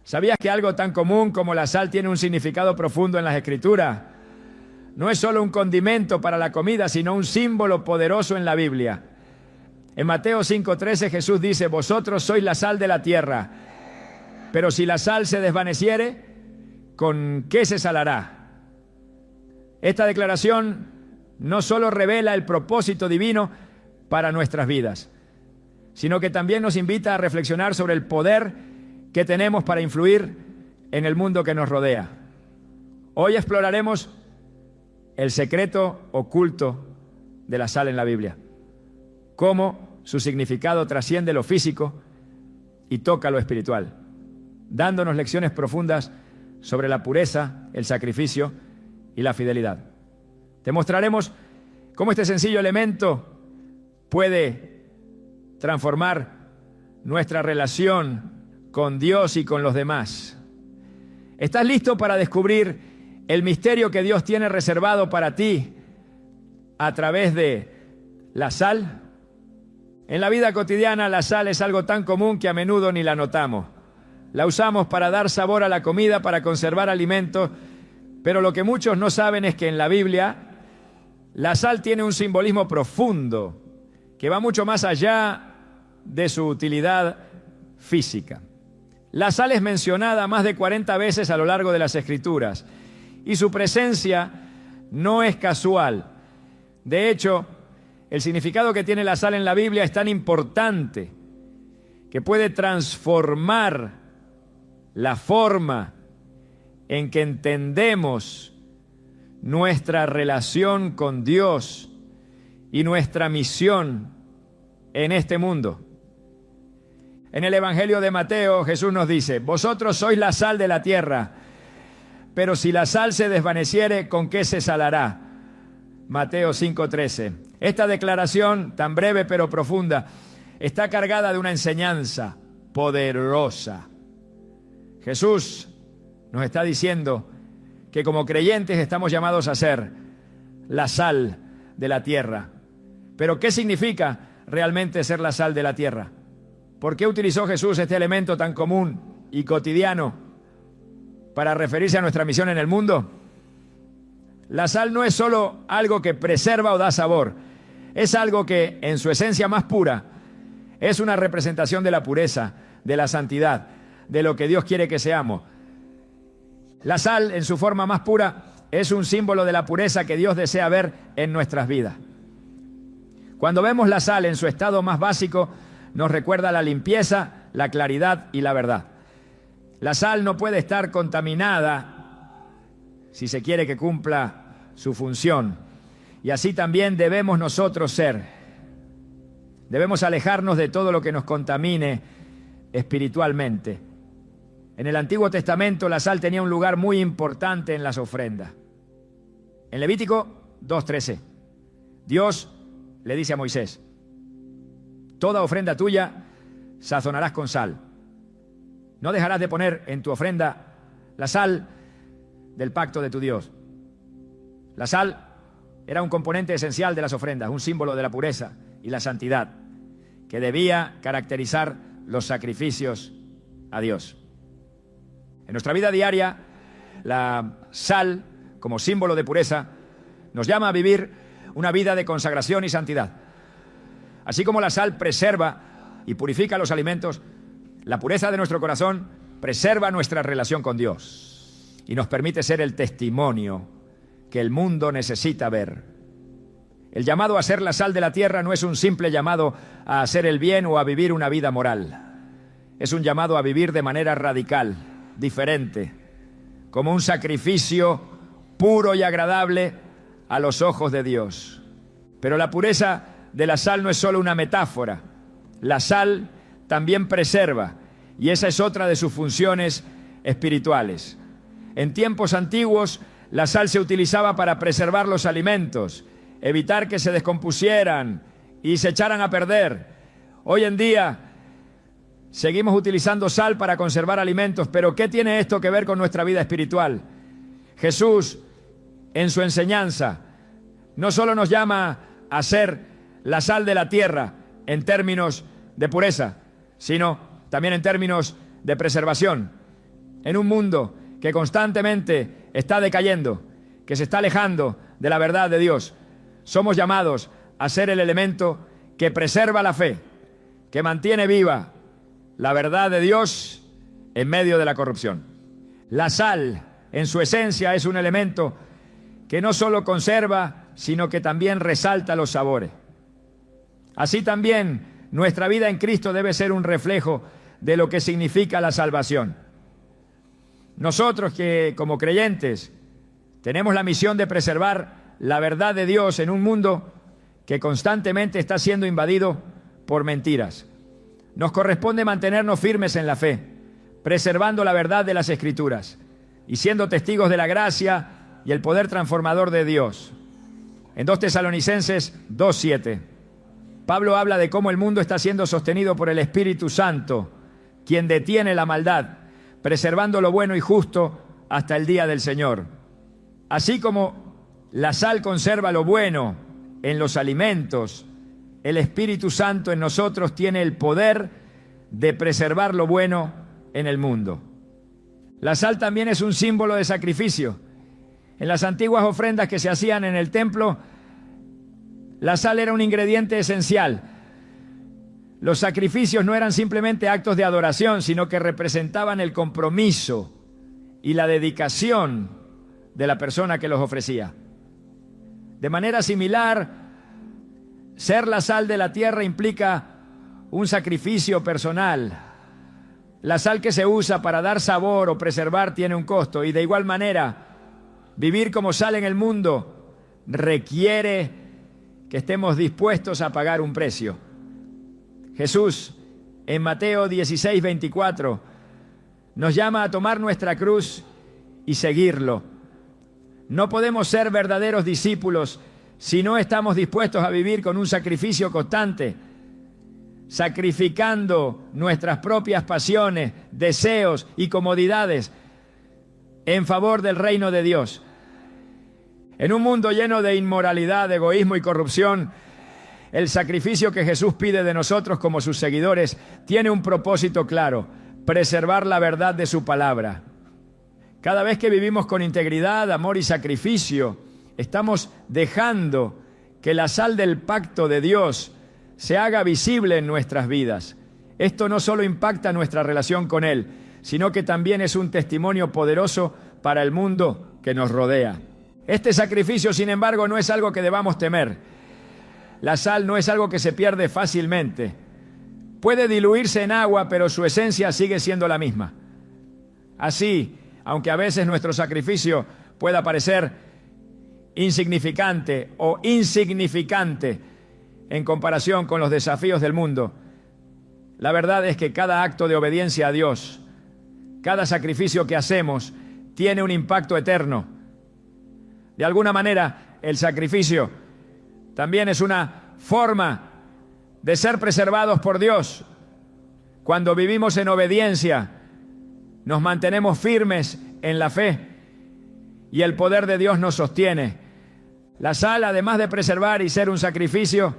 ¿Sabías que algo tan común como la sal tiene un significado profundo en las Escrituras? No es solo un condimento para la comida, sino un símbolo poderoso en la Biblia. En Mateo 5:13 Jesús dice: vosotros sois la sal de la tierra, pero si la sal se desvaneciere, ¿con qué se salará? Esta declaración no solo revela el propósito divino para nuestras vidas, sino que también nos invita a reflexionar sobre el poder que tenemos para influir en el mundo que nos rodea. Hoy exploraremos el secreto oculto de la sal en la Biblia, cómo su significado trasciende lo físico y toca lo espiritual, dándonos lecciones profundas sobre la pureza, el sacrificio y la fidelidad. Te mostraremos cómo este sencillo elemento puede transformar nuestra relación con Dios y con los demás. ¿Estás listo para descubrir el misterio que Dios tiene reservado para ti a través de la sal? En la vida cotidiana la sal es algo tan común que a menudo ni la notamos. La usamos para dar sabor a la comida, para conservar alimentos, pero lo que muchos no saben es que en la Biblia la sal tiene un simbolismo profundo que va mucho más allá de su utilidad física. La sal es mencionada más de 40 veces a lo largo de las Escrituras y su presencia no es casual. De hecho, el significado que tiene la sal en la Biblia es tan importante que puede transformar la forma en que entendemos nuestra relación con Dios y nuestra misión en este mundo. En el Evangelio de Mateo, Jesús nos dice: vosotros sois la sal de la tierra, pero si la sal se desvaneciere, ¿con qué se salará? Mateo 5:13. Esta declaración, tan breve pero profunda, está cargada de una enseñanza poderosa. Jesús nos está diciendo que como creyentes estamos llamados a ser la sal de la tierra. Pero ¿qué significa realmente ser la sal de la tierra? ¿Por qué utilizó Jesús este elemento tan común y cotidiano para referirse a nuestra misión en el mundo? La sal no es solo algo que preserva o da sabor, es algo que en su esencia más pura es una representación de la pureza, de la santidad, de lo que Dios quiere que seamos. La sal en su forma más pura es un símbolo de la pureza que Dios desea ver en nuestras vidas. Cuando vemos la sal en su estado más básico, nos recuerda la limpieza, la claridad y la verdad. La sal no puede estar contaminada si se quiere que cumpla su función. Y así también debemos nosotros ser. Debemos alejarnos de todo lo que nos contamine espiritualmente. En el Antiguo Testamento la sal tenía un lugar muy importante en las ofrendas. En Levítico 2:13, Dios le dice a Moisés: toda ofrenda tuya sazonarás con sal. No dejarás de poner en tu ofrenda la sal del pacto de tu Dios. La sal era un componente esencial de las ofrendas, un símbolo de la pureza y la santidad que debía caracterizar los sacrificios a Dios. En nuestra vida diaria, la sal, como símbolo de pureza, nos llama a vivir una vida de consagración y santidad. Así como la sal preserva y purifica los alimentos, la pureza de nuestro corazón preserva nuestra relación con Dios y nos permite ser el testimonio que el mundo necesita ver. El llamado a ser la sal de la tierra no es un simple llamado a hacer el bien o a vivir una vida moral. Es un llamado a vivir de manera radical, diferente, como un sacrificio puro y agradable a los ojos de Dios. Pero la pureza de la sal no es solo una metáfora. La sal también preserva, y esa es otra de sus funciones espirituales. En tiempos antiguos, la sal se utilizaba para preservar los alimentos, evitar que se descompusieran y se echaran a perder. Hoy en día seguimos utilizando sal para conservar alimentos, pero ¿qué tiene esto que ver con nuestra vida espiritual? Jesús, en su enseñanza, no solo nos llama a ser la sal de la tierra en términos de pureza, sino también en términos de preservación. En un mundo que constantemente está decayendo, que se está alejando de la verdad de Dios, somos llamados a ser el elemento que preserva la fe, que mantiene viva la verdad de Dios en medio de la corrupción. La sal, en su esencia, es un elemento que no solo conserva, sino que también resalta los sabores. Así también, nuestra vida en Cristo debe ser un reflejo de lo que significa la salvación. Nosotros que, como creyentes, tenemos la misión de preservar la verdad de Dios en un mundo que constantemente está siendo invadido por mentiras. Nos corresponde mantenernos firmes en la fe, preservando la verdad de las Escrituras y siendo testigos de la gracia y el poder transformador de Dios. En 2 Tesalonicenses 2:7, Pablo habla de cómo el mundo está siendo sostenido por el Espíritu Santo, quien detiene la maldad, preservando lo bueno y justo hasta el día del Señor. Así como la sal conserva lo bueno en los alimentos, el Espíritu Santo en nosotros tiene el poder de preservar lo bueno en el mundo. La sal también es un símbolo de sacrificio. En las antiguas ofrendas que se hacían en el templo, la sal era un ingrediente esencial. Los sacrificios no eran simplemente actos de adoración, sino que representaban el compromiso y la dedicación de la persona que los ofrecía. De manera similar, ser la sal de la tierra implica un sacrificio personal. La sal que se usa para dar sabor o preservar tiene un costo, y de igual manera, vivir como sal en el mundo requiere que estemos dispuestos a pagar un precio. Jesús, en Mateo 16:24, nos llama a tomar nuestra cruz y seguirlo. No podemos ser verdaderos discípulos si no estamos dispuestos a vivir con un sacrificio constante, sacrificando nuestras propias pasiones, deseos y comodidades en favor del reino de Dios. En un mundo lleno de inmoralidad, egoísmo y corrupción, el sacrificio que Jesús pide de nosotros como sus seguidores tiene un propósito claro: preservar la verdad de su palabra. Cada vez que vivimos con integridad, amor y sacrificio, estamos dejando que la sal del pacto de Dios se haga visible en nuestras vidas. Esto no solo impacta nuestra relación con Él, sino que también es un testimonio poderoso para el mundo que nos rodea. Este sacrificio, sin embargo, no es algo que debamos temer. La sal no es algo que se pierde fácilmente. Puede diluirse en agua, pero su esencia sigue siendo la misma. Así, aunque a veces nuestro sacrificio pueda parecer insignificante o insignificante en comparación con los desafíos del mundo, la verdad es que cada acto de obediencia a Dios, cada sacrificio que hacemos, tiene un impacto eterno. De alguna manera, el sacrificio también es una forma de ser preservados por Dios. Cuando vivimos en obediencia, nos mantenemos firmes en la fe y el poder de Dios nos sostiene. La sal, además de preservar y ser un sacrificio,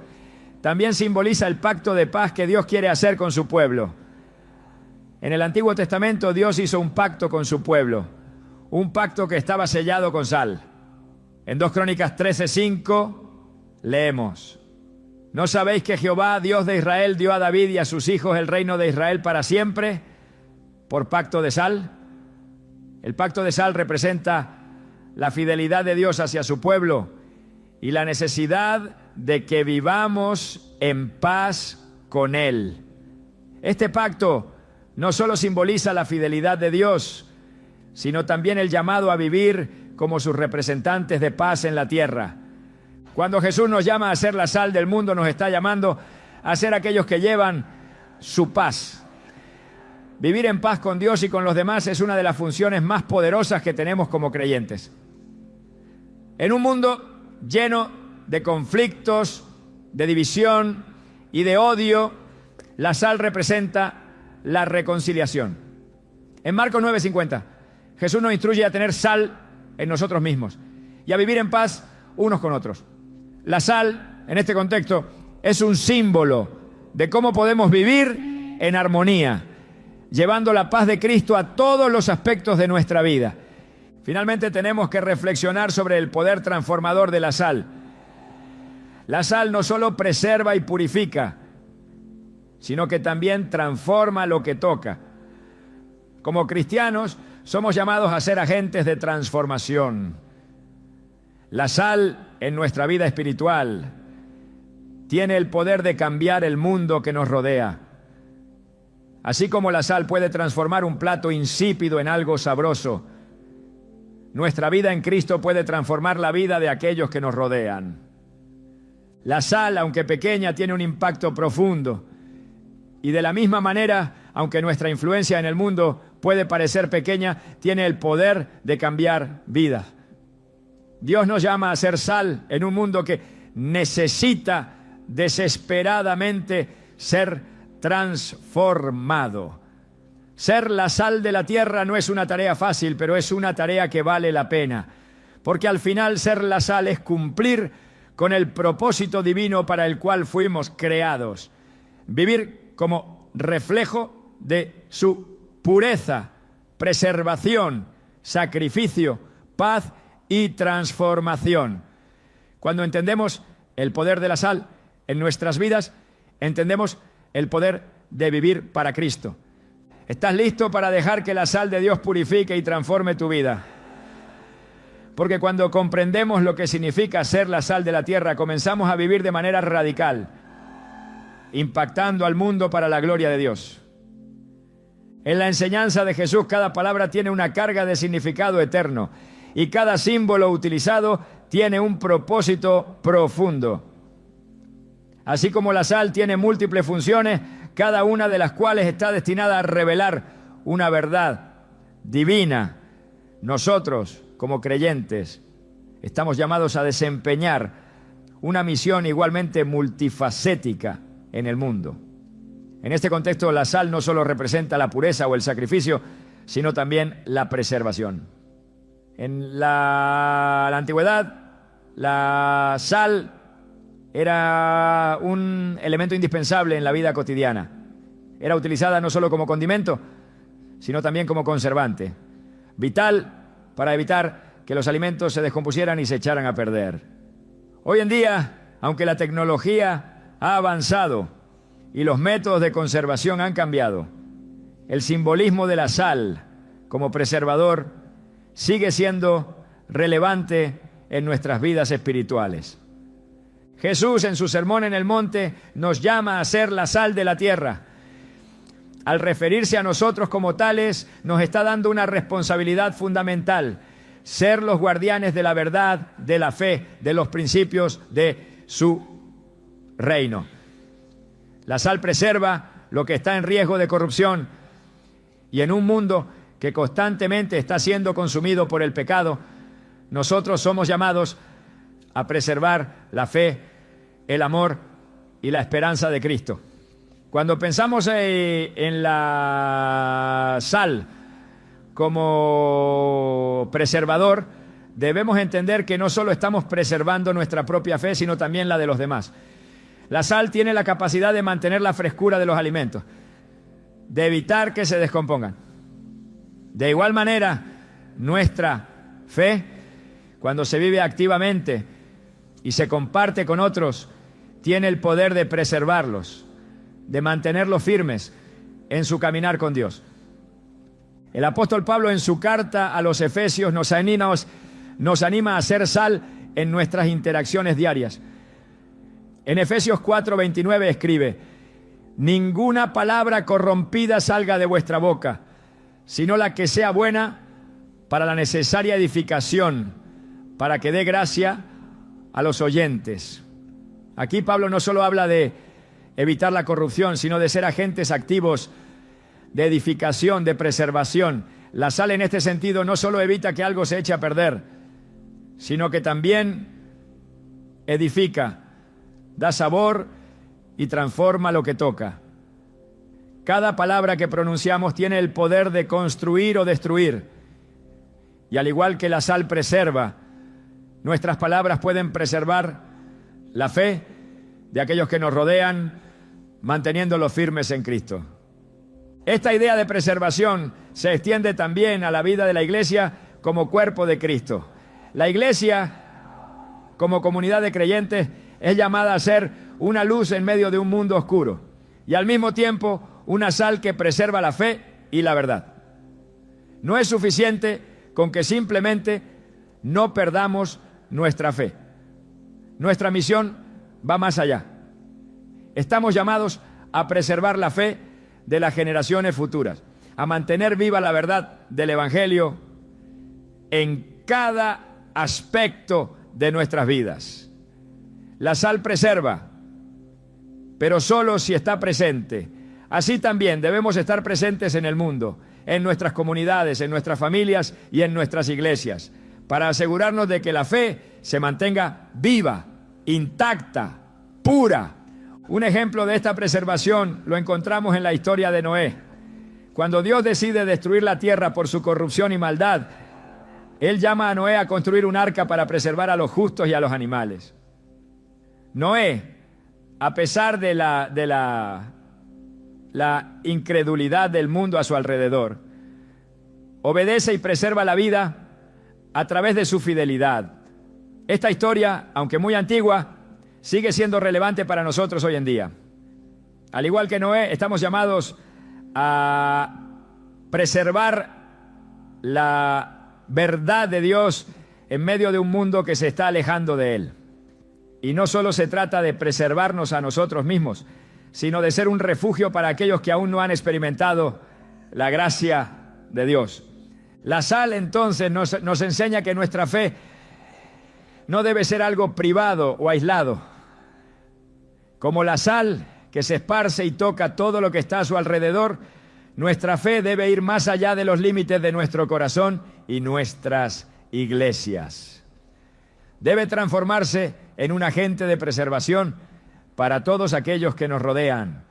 también simboliza el pacto de paz que Dios quiere hacer con su pueblo. En el Antiguo Testamento Dios hizo un pacto con su pueblo, un pacto que estaba sellado con sal. En 2 Crónicas 13:5 leemos: ¿No sabéis que Jehová, Dios de Israel, dio a David y a sus hijos el reino de Israel para siempre por pacto de sal? El pacto de sal representa la fidelidad de Dios hacia su pueblo y la necesidad de que vivamos en paz con Él. Este pacto no solo simboliza la fidelidad de Dios, sino también el llamado a vivir como sus representantes de paz en la tierra. Cuando Jesús nos llama a ser la sal del mundo, nos está llamando a ser aquellos que llevan su paz. Vivir en paz con Dios y con los demás es una de las funciones más poderosas que tenemos como creyentes. En un mundo lleno de conflictos, de división y de odio, la sal representa la reconciliación. En Marcos 9:50, Jesús nos instruye a tener sal en nosotros mismos y a vivir en paz unos con otros. La sal, en este contexto, es un símbolo de cómo podemos vivir en armonía. llevando la paz de Cristo a todos los aspectos de nuestra vida. Finalmente tenemos que reflexionar sobre el poder transformador de la sal. La sal no solo preserva y purifica, sino que también transforma lo que toca. Como cristianos, somos llamados a ser agentes de transformación. La sal en nuestra vida espiritual tiene el poder de cambiar el mundo que nos rodea. Así como la sal puede transformar un plato insípido en algo sabroso, nuestra vida en Cristo puede transformar la vida de aquellos que nos rodean. La sal, aunque pequeña, tiene un impacto profundo. Y de la misma manera, aunque nuestra influencia en el mundo puede parecer pequeña, tiene el poder de cambiar vidas. Dios nos llama a ser sal en un mundo que necesita desesperadamente ser transformado. Ser la sal de la tierra no es una tarea fácil, pero es una tarea que vale la pena. Porque al final ser la sal es cumplir con el propósito divino para el cual fuimos creados. Vivir como reflejo de su pureza, preservación, sacrificio, paz y transformación. Cuando entendemos el poder de la sal en nuestras vidas, entendemos el poder de vivir para Cristo. ¿Estás listo para dejar que la sal de Dios purifique y transforme tu vida? Porque cuando comprendemos lo que significa ser la sal de la tierra, comenzamos a vivir de manera radical, impactando al mundo para la gloria de Dios. En la enseñanza de Jesús, cada palabra tiene una carga de significado eterno y cada símbolo utilizado tiene un propósito profundo. Así como la sal tiene múltiples funciones, cada una de las cuales está destinada a revelar una verdad divina. Nosotros, como creyentes, estamos llamados a desempeñar una misión igualmente multifacética en el mundo. En este contexto, la sal no solo representa la pureza o el sacrificio, sino también la preservación. En la antigüedad, la sal era un elemento indispensable en la vida cotidiana. Era utilizada no solo como condimento, sino también como conservante, vital para evitar que los alimentos se descompusieran y se echaran a perder. Hoy en día, aunque la tecnología ha avanzado y los métodos de conservación han cambiado, el simbolismo de la sal como preservador sigue siendo relevante en nuestras vidas espirituales. Jesús, en su sermón en el monte, nos llama a ser la sal de la tierra. Al referirse a nosotros como tales, nos está dando una responsabilidad fundamental: ser los guardianes de la verdad, de la fe, de los principios de su reino. La sal preserva lo que está en riesgo de corrupción, y en un mundo que constantemente está siendo consumido por el pecado, nosotros somos llamados a preservar la fe, el amor y la esperanza de Cristo. Cuando pensamos en la sal como preservador, debemos entender que no solo estamos preservando nuestra propia fe, sino también la de los demás. La sal tiene la capacidad de mantener la frescura de los alimentos, de evitar que se descompongan. De igual manera, nuestra fe, cuando se vive activamente y se comparte con otros, tiene el poder de preservarlos, de mantenerlos firmes en su caminar con Dios. El apóstol Pablo, en su carta a los Efesios, nos anima a ser sal en nuestras interacciones diarias. En Efesios 4:29 escribe: ninguna palabra corrompida salga de vuestra boca, sino la que sea buena para la necesaria edificación, para que dé gracia a los oyentes. Aquí Pablo no solo habla de evitar la corrupción, sino de ser agentes activos de edificación, de preservación. La sal en este sentido no solo evita que algo se eche a perder, sino que también edifica, da sabor y transforma lo que toca. Cada palabra que pronunciamos tiene el poder de construir o destruir. Y al igual que la sal preserva, nuestras palabras pueden preservar la fe de aquellos que nos rodean, manteniéndolos firmes en Cristo. Esta idea de preservación se extiende también a la vida de la iglesia como cuerpo de Cristo. La iglesia, como comunidad de creyentes, es llamada a ser una luz en medio de un mundo oscuro y al mismo tiempo una sal que preserva la fe y la verdad. No es suficiente con que simplemente no perdamos nuestra fe. Nuestra misión va más allá. Estamos llamados a preservar la fe de las generaciones futuras, a mantener viva la verdad del Evangelio en cada aspecto de nuestras vidas. La sal preserva, pero solo si está presente. Así también debemos estar presentes en el mundo, en nuestras comunidades, en nuestras familias y en nuestras iglesias, para asegurarnos de que la fe se mantenga viva, intacta, pura. Un ejemplo de esta preservación lo encontramos en la historia de Noé. Cuando Dios decide destruir la tierra por su corrupción y maldad, Él llama a Noé a construir un arca para preservar a los justos y a los animales. Noé, a pesar de la incredulidad del mundo a su alrededor, obedece y preserva la vida a través de su fidelidad. Esta historia, aunque muy antigua, sigue siendo relevante para nosotros hoy en día. Al igual que Noé, estamos llamados a preservar la verdad de Dios en medio de un mundo que se está alejando de Él. Y no solo se trata de preservarnos a nosotros mismos, sino de ser un refugio para aquellos que aún no han experimentado la gracia de Dios. La sal, entonces, nos enseña que nuestra fe no debe ser algo privado o aislado. Como la sal que se esparce y toca todo lo que está a su alrededor, nuestra fe debe ir más allá de los límites de nuestro corazón y nuestras iglesias. Debe transformarse en un agente de preservación para todos aquellos que nos rodean.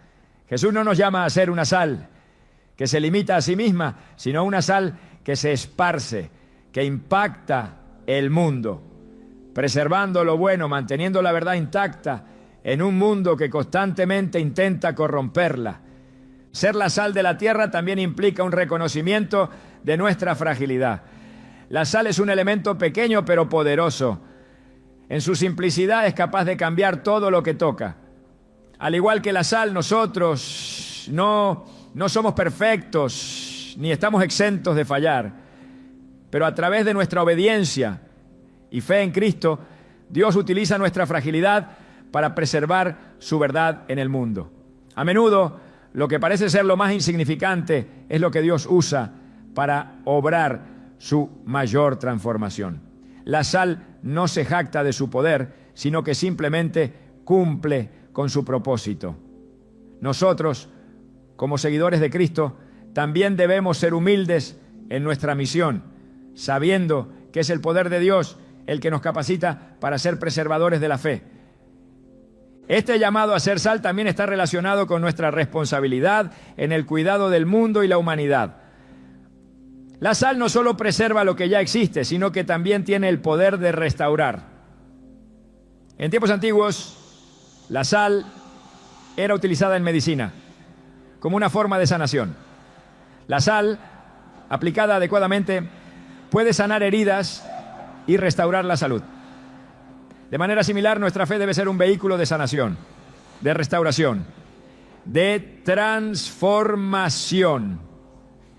Jesús no nos llama a ser una sal que se limita a sí misma, sino una sal que se esparce, que impacta el mundo, preservando lo bueno, manteniendo la verdad intacta en un mundo que constantemente intenta corromperla. Ser la sal de la tierra también implica un reconocimiento de nuestra fragilidad. La sal es un elemento pequeño pero poderoso. En su simplicidad es capaz de cambiar todo lo que toca. Al igual que la sal, nosotros no somos perfectos ni estamos exentos de fallar. Pero a través de nuestra obediencia y fe en Cristo, Dios utiliza nuestra fragilidad para preservar su verdad en el mundo. A menudo, lo que parece ser lo más insignificante es lo que Dios usa para obrar su mayor transformación. La sal no se jacta de su poder, sino que simplemente cumple con su propósito. Nosotros, como seguidores de Cristo, también debemos ser humildes en nuestra misión, sabiendo que es el poder de Dios el que nos capacita para ser preservadores de la fe. Este llamado a ser sal también está relacionado con nuestra responsabilidad en el cuidado del mundo y la humanidad. La sal no solo preserva lo que ya existe, sino que también tiene el poder de restaurar. En tiempos antiguos, la sal era utilizada en medicina como una forma de sanación. La sal, aplicada adecuadamente, puede sanar heridas y restaurar la salud. De manera similar, nuestra fe debe ser un vehículo de sanación, de restauración, de transformación.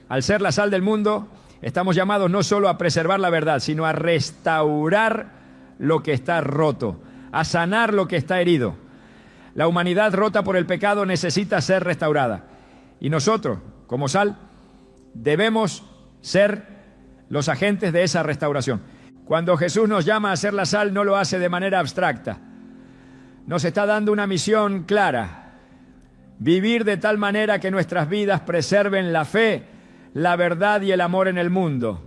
Al ser la sal del mundo, estamos llamados no solo a preservar la verdad, sino a restaurar lo que está roto, a sanar lo que está herido. La humanidad rota por el pecado necesita ser restaurada. Y nosotros, como sal, debemos ser los agentes de esa restauración. Cuando Jesús nos llama a ser la sal, no lo hace de manera abstracta. Nos está dando una misión clara: vivir de tal manera que nuestras vidas preserven la fe, la verdad y el amor en el mundo.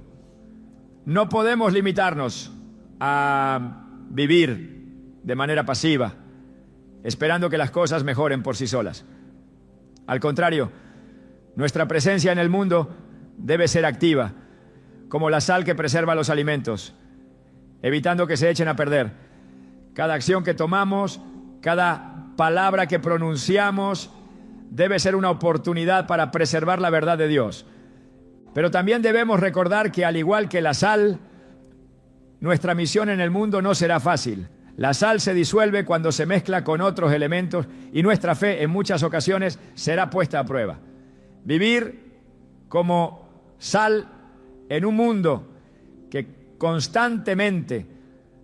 No podemos limitarnos a vivir de manera pasiva, esperando que las cosas mejoren por sí solas. Al contrario, nuestra presencia en el mundo debe ser activa, como la sal que preserva los alimentos, evitando que se echen a perder. Cada acción que tomamos, cada palabra que pronunciamos, debe ser una oportunidad para preservar la verdad de Dios. Pero también debemos recordar que, al igual que la sal, nuestra misión en el mundo no será fácil. La sal se disuelve cuando se mezcla con otros elementos y nuestra fe en muchas ocasiones será puesta a prueba. Vivir como sal en un mundo que constantemente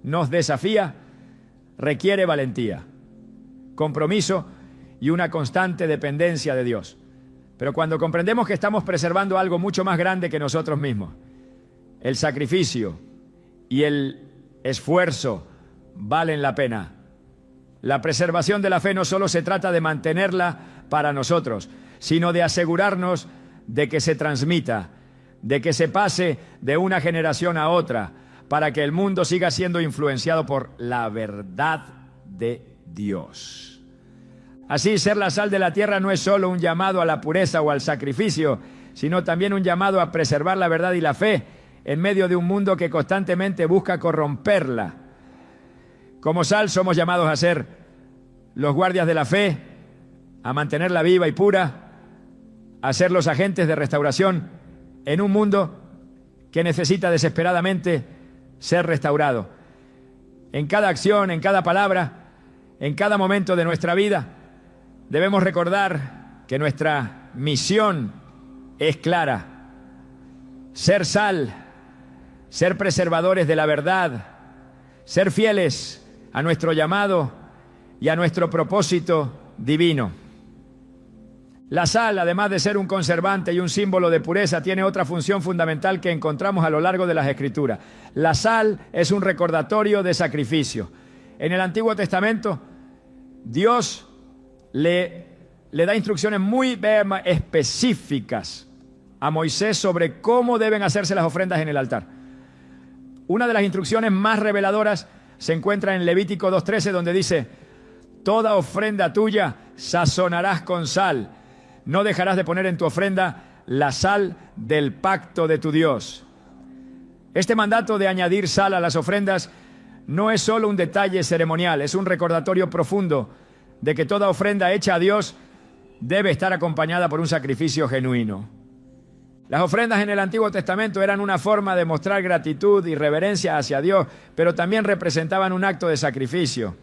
nos desafía requiere valentía, compromiso y una constante dependencia de Dios. Pero cuando comprendemos que estamos preservando algo mucho más grande que nosotros mismos, el sacrificio y el esfuerzo valen la pena. La preservación de la fe no solo se trata de mantenerla para nosotros, sino de asegurarnos de que se transmita, de que se pase de una generación a otra, para que el mundo siga siendo influenciado por la verdad de Dios. Así, ser la sal de la tierra no es solo un llamado a la pureza o al sacrificio, sino también un llamado a preservar la verdad y la fe en medio de un mundo que constantemente busca corromperla. Como sal somos llamados a ser los guardias de la fe, a mantenerla viva y pura, a ser los agentes de restauración en un mundo que necesita desesperadamente ser restaurado. En cada acción, en cada palabra, en cada momento de nuestra vida, debemos recordar que nuestra misión es clara: ser sal, ser preservadores de la verdad, ser fieles a nuestro llamado y a nuestro propósito divino. La sal, además de ser un conservante y un símbolo de pureza, tiene otra función fundamental que encontramos a lo largo de las Escrituras. La sal es un recordatorio de sacrificio. En el Antiguo Testamento, Dios le da instrucciones muy específicas a Moisés sobre cómo deben hacerse las ofrendas en el altar. Una de las instrucciones más reveladoras se encuentra en Levítico 2:13, donde dice: toda ofrenda tuya sazonarás con sal. No dejarás de poner en tu ofrenda la sal del pacto de tu Dios. Este mandato de añadir sal a las ofrendas no es solo un detalle ceremonial, es un recordatorio profundo de que toda ofrenda hecha a Dios debe estar acompañada por un sacrificio genuino. Las ofrendas en el Antiguo Testamento eran una forma de mostrar gratitud y reverencia hacia Dios, pero también representaban un acto de sacrificio.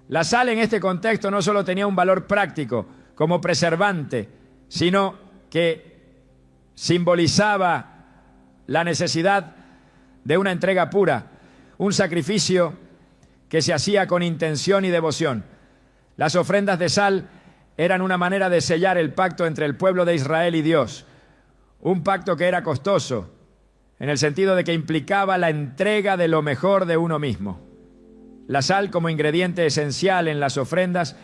La sal en este contexto no solo tenía un valor práctico como preservante, sino que simbolizaba la necesidad de una entrega pura, un sacrificio que se hacía con intención y devoción. Las ofrendas de sal eran una manera de sellar el pacto entre el pueblo de Israel y Dios, un pacto que era costoso, en el sentido de que implicaba la entrega de lo mejor de uno mismo. La sal, como ingrediente esencial en las ofrendas,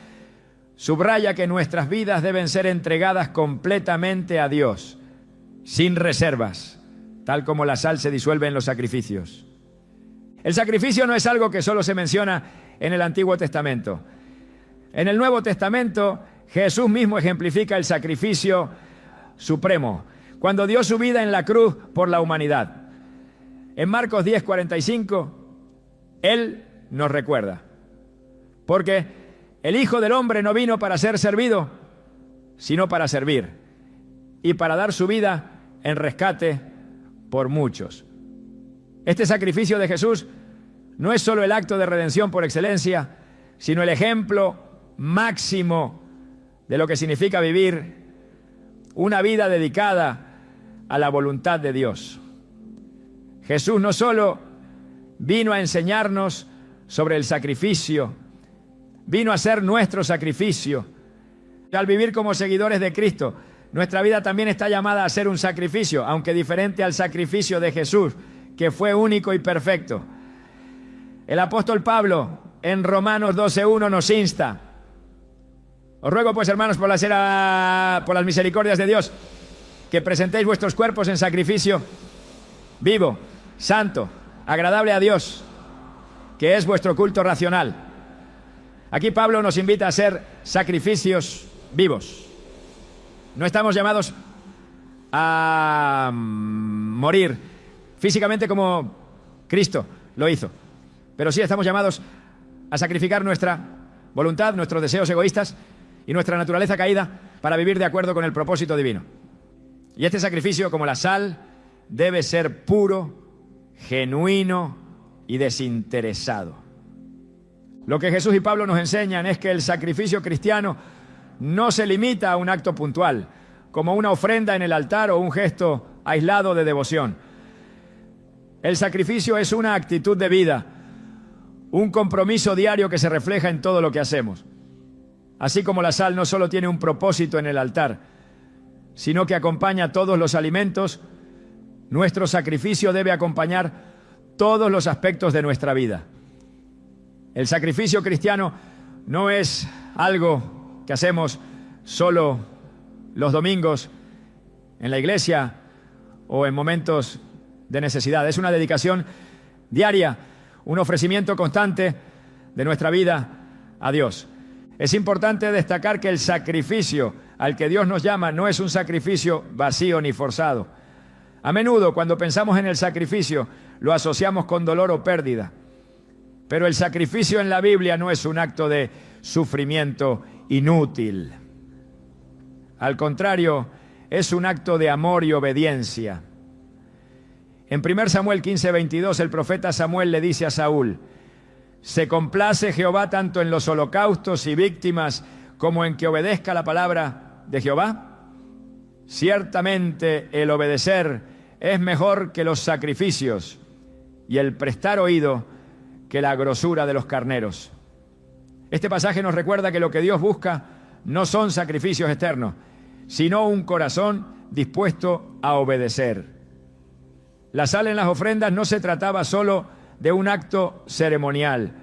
subraya que nuestras vidas deben ser entregadas completamente a Dios, sin reservas, tal como la sal se disuelve en los sacrificios. El sacrificio no es algo que solo se menciona en el Antiguo Testamento. En el Nuevo Testamento, Jesús mismo ejemplifica el sacrificio supremo, cuando dio su vida en la cruz por la humanidad. En Marcos 10:45, Él nos recuerda: porque el Hijo del Hombre no vino para ser servido, sino para servir, y para dar su vida en rescate por muchos. Este sacrificio de Jesús no es solo el acto de redención por excelencia, sino el ejemplo máximo de lo que significa vivir una vida dedicada a la voluntad de Dios. Jesús no solo vino a enseñarnos sobre el sacrificio, vino a ser nuestro sacrificio. Al vivir como seguidores de Cristo, nuestra vida también está llamada a ser un sacrificio, aunque diferente al sacrificio de Jesús, que fue único y perfecto. El apóstol Pablo, en Romanos 12:1, nos insta: os ruego pues, hermanos, por las misericordias de Dios, que presentéis vuestros cuerpos en sacrificio vivo, santo, agradable a Dios, que es vuestro culto racional. Aquí Pablo nos invita a hacer sacrificios vivos. No estamos llamados a morir físicamente como Cristo lo hizo, pero sí estamos llamados a sacrificar nuestra voluntad, nuestros deseos egoístas, y nuestra naturaleza caída para vivir de acuerdo con el propósito divino. Y este sacrificio, como la sal, debe ser puro, genuino y desinteresado. Lo que Jesús y Pablo nos enseñan es que el sacrificio cristiano no se limita a un acto puntual, como una ofrenda en el altar o un gesto aislado de devoción. El sacrificio es una actitud de vida, un compromiso diario que se refleja en todo lo que hacemos. Así como la sal no solo tiene un propósito en el altar, sino que acompaña todos los alimentos, nuestro sacrificio debe acompañar todos los aspectos de nuestra vida. El sacrificio cristiano no es algo que hacemos solo los domingos en la iglesia o en momentos de necesidad. Es una dedicación diaria, un ofrecimiento constante de nuestra vida a Dios. Es importante destacar que el sacrificio al que Dios nos llama no es un sacrificio vacío ni forzado. A menudo, cuando pensamos en el sacrificio, lo asociamos con dolor o pérdida. Pero el sacrificio en la Biblia no es un acto de sufrimiento inútil. Al contrario, es un acto de amor y obediencia. En 1 Samuel 15:22, el profeta Samuel le dice a Saúl: «¿Se complace Jehová tanto en los holocaustos y víctimas como en que obedezca la palabra de Jehová? Ciertamente el obedecer es mejor que los sacrificios y el prestar oído que la grosura de los carneros». Este pasaje nos recuerda que lo que Dios busca no son sacrificios externos, sino un corazón dispuesto a obedecer. La sal en las ofrendas no se trataba solo de un acto ceremonial,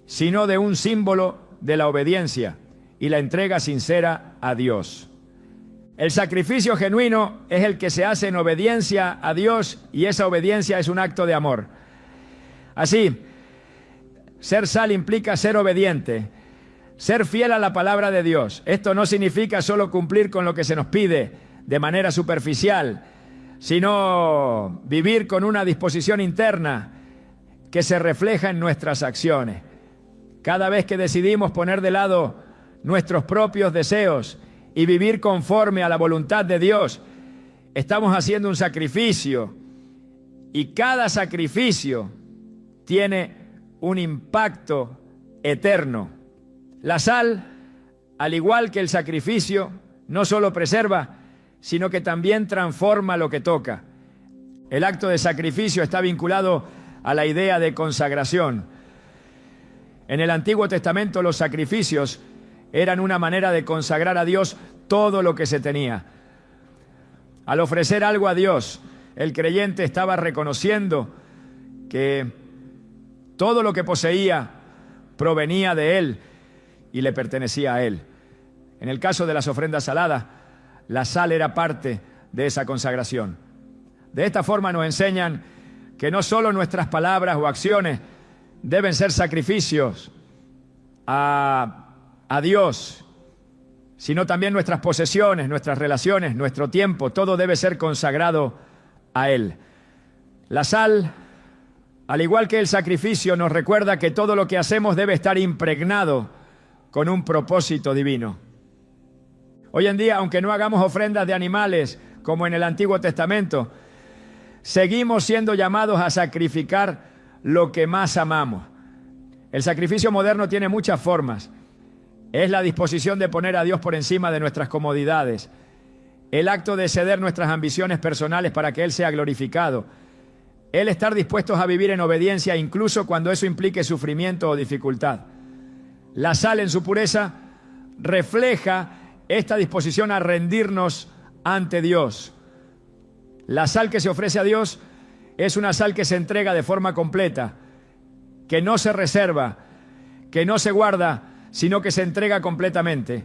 sino de un símbolo de la obediencia y la entrega sincera a Dios. El sacrificio genuino es el que se hace en obediencia a Dios, y esa obediencia es un acto de amor. Así, ser sal implica ser obediente, ser fiel a la palabra de Dios. Esto no significa solo cumplir con lo que se nos pide de manera superficial, sino vivir con una disposición interna que se refleja en nuestras acciones. Cada vez que decidimos poner de lado nuestros propios deseos y vivir conforme a la voluntad de Dios, estamos haciendo un sacrificio, y cada sacrificio tiene un impacto eterno. La sal, al igual que el sacrificio, no solo preserva, sino que también transforma lo que toca. El acto de sacrificio está vinculado a la idea de consagración. En el Antiguo Testamento, los sacrificios eran una manera de consagrar a Dios todo lo que se tenía. Al ofrecer algo a Dios, el creyente estaba reconociendo que todo lo que poseía provenía de Él y le pertenecía a Él. En el caso de las ofrendas saladas, la sal era parte de esa consagración. De esta forma nos enseñan que no solo nuestras palabras o acciones deben ser sacrificios a Dios, sino también nuestras posesiones, nuestras relaciones, nuestro tiempo, todo debe ser consagrado a Él. La sal, al igual que el sacrificio, nos recuerda que todo lo que hacemos debe estar impregnado con un propósito divino. Hoy en día, aunque no hagamos ofrendas de animales como en el Antiguo Testamento, seguimos siendo llamados a sacrificar lo que más amamos. El sacrificio moderno tiene muchas formas. Es la disposición de poner a Dios por encima de nuestras comodidades, el acto de ceder nuestras ambiciones personales para que Él sea glorificado, el estar dispuestos a vivir en obediencia incluso cuando eso implique sufrimiento o dificultad. La sal en su pureza refleja esta disposición a rendirnos ante Dios. La sal que se ofrece a Dios es una sal que se entrega de forma completa, que no se reserva, que no se guarda, sino que se entrega completamente.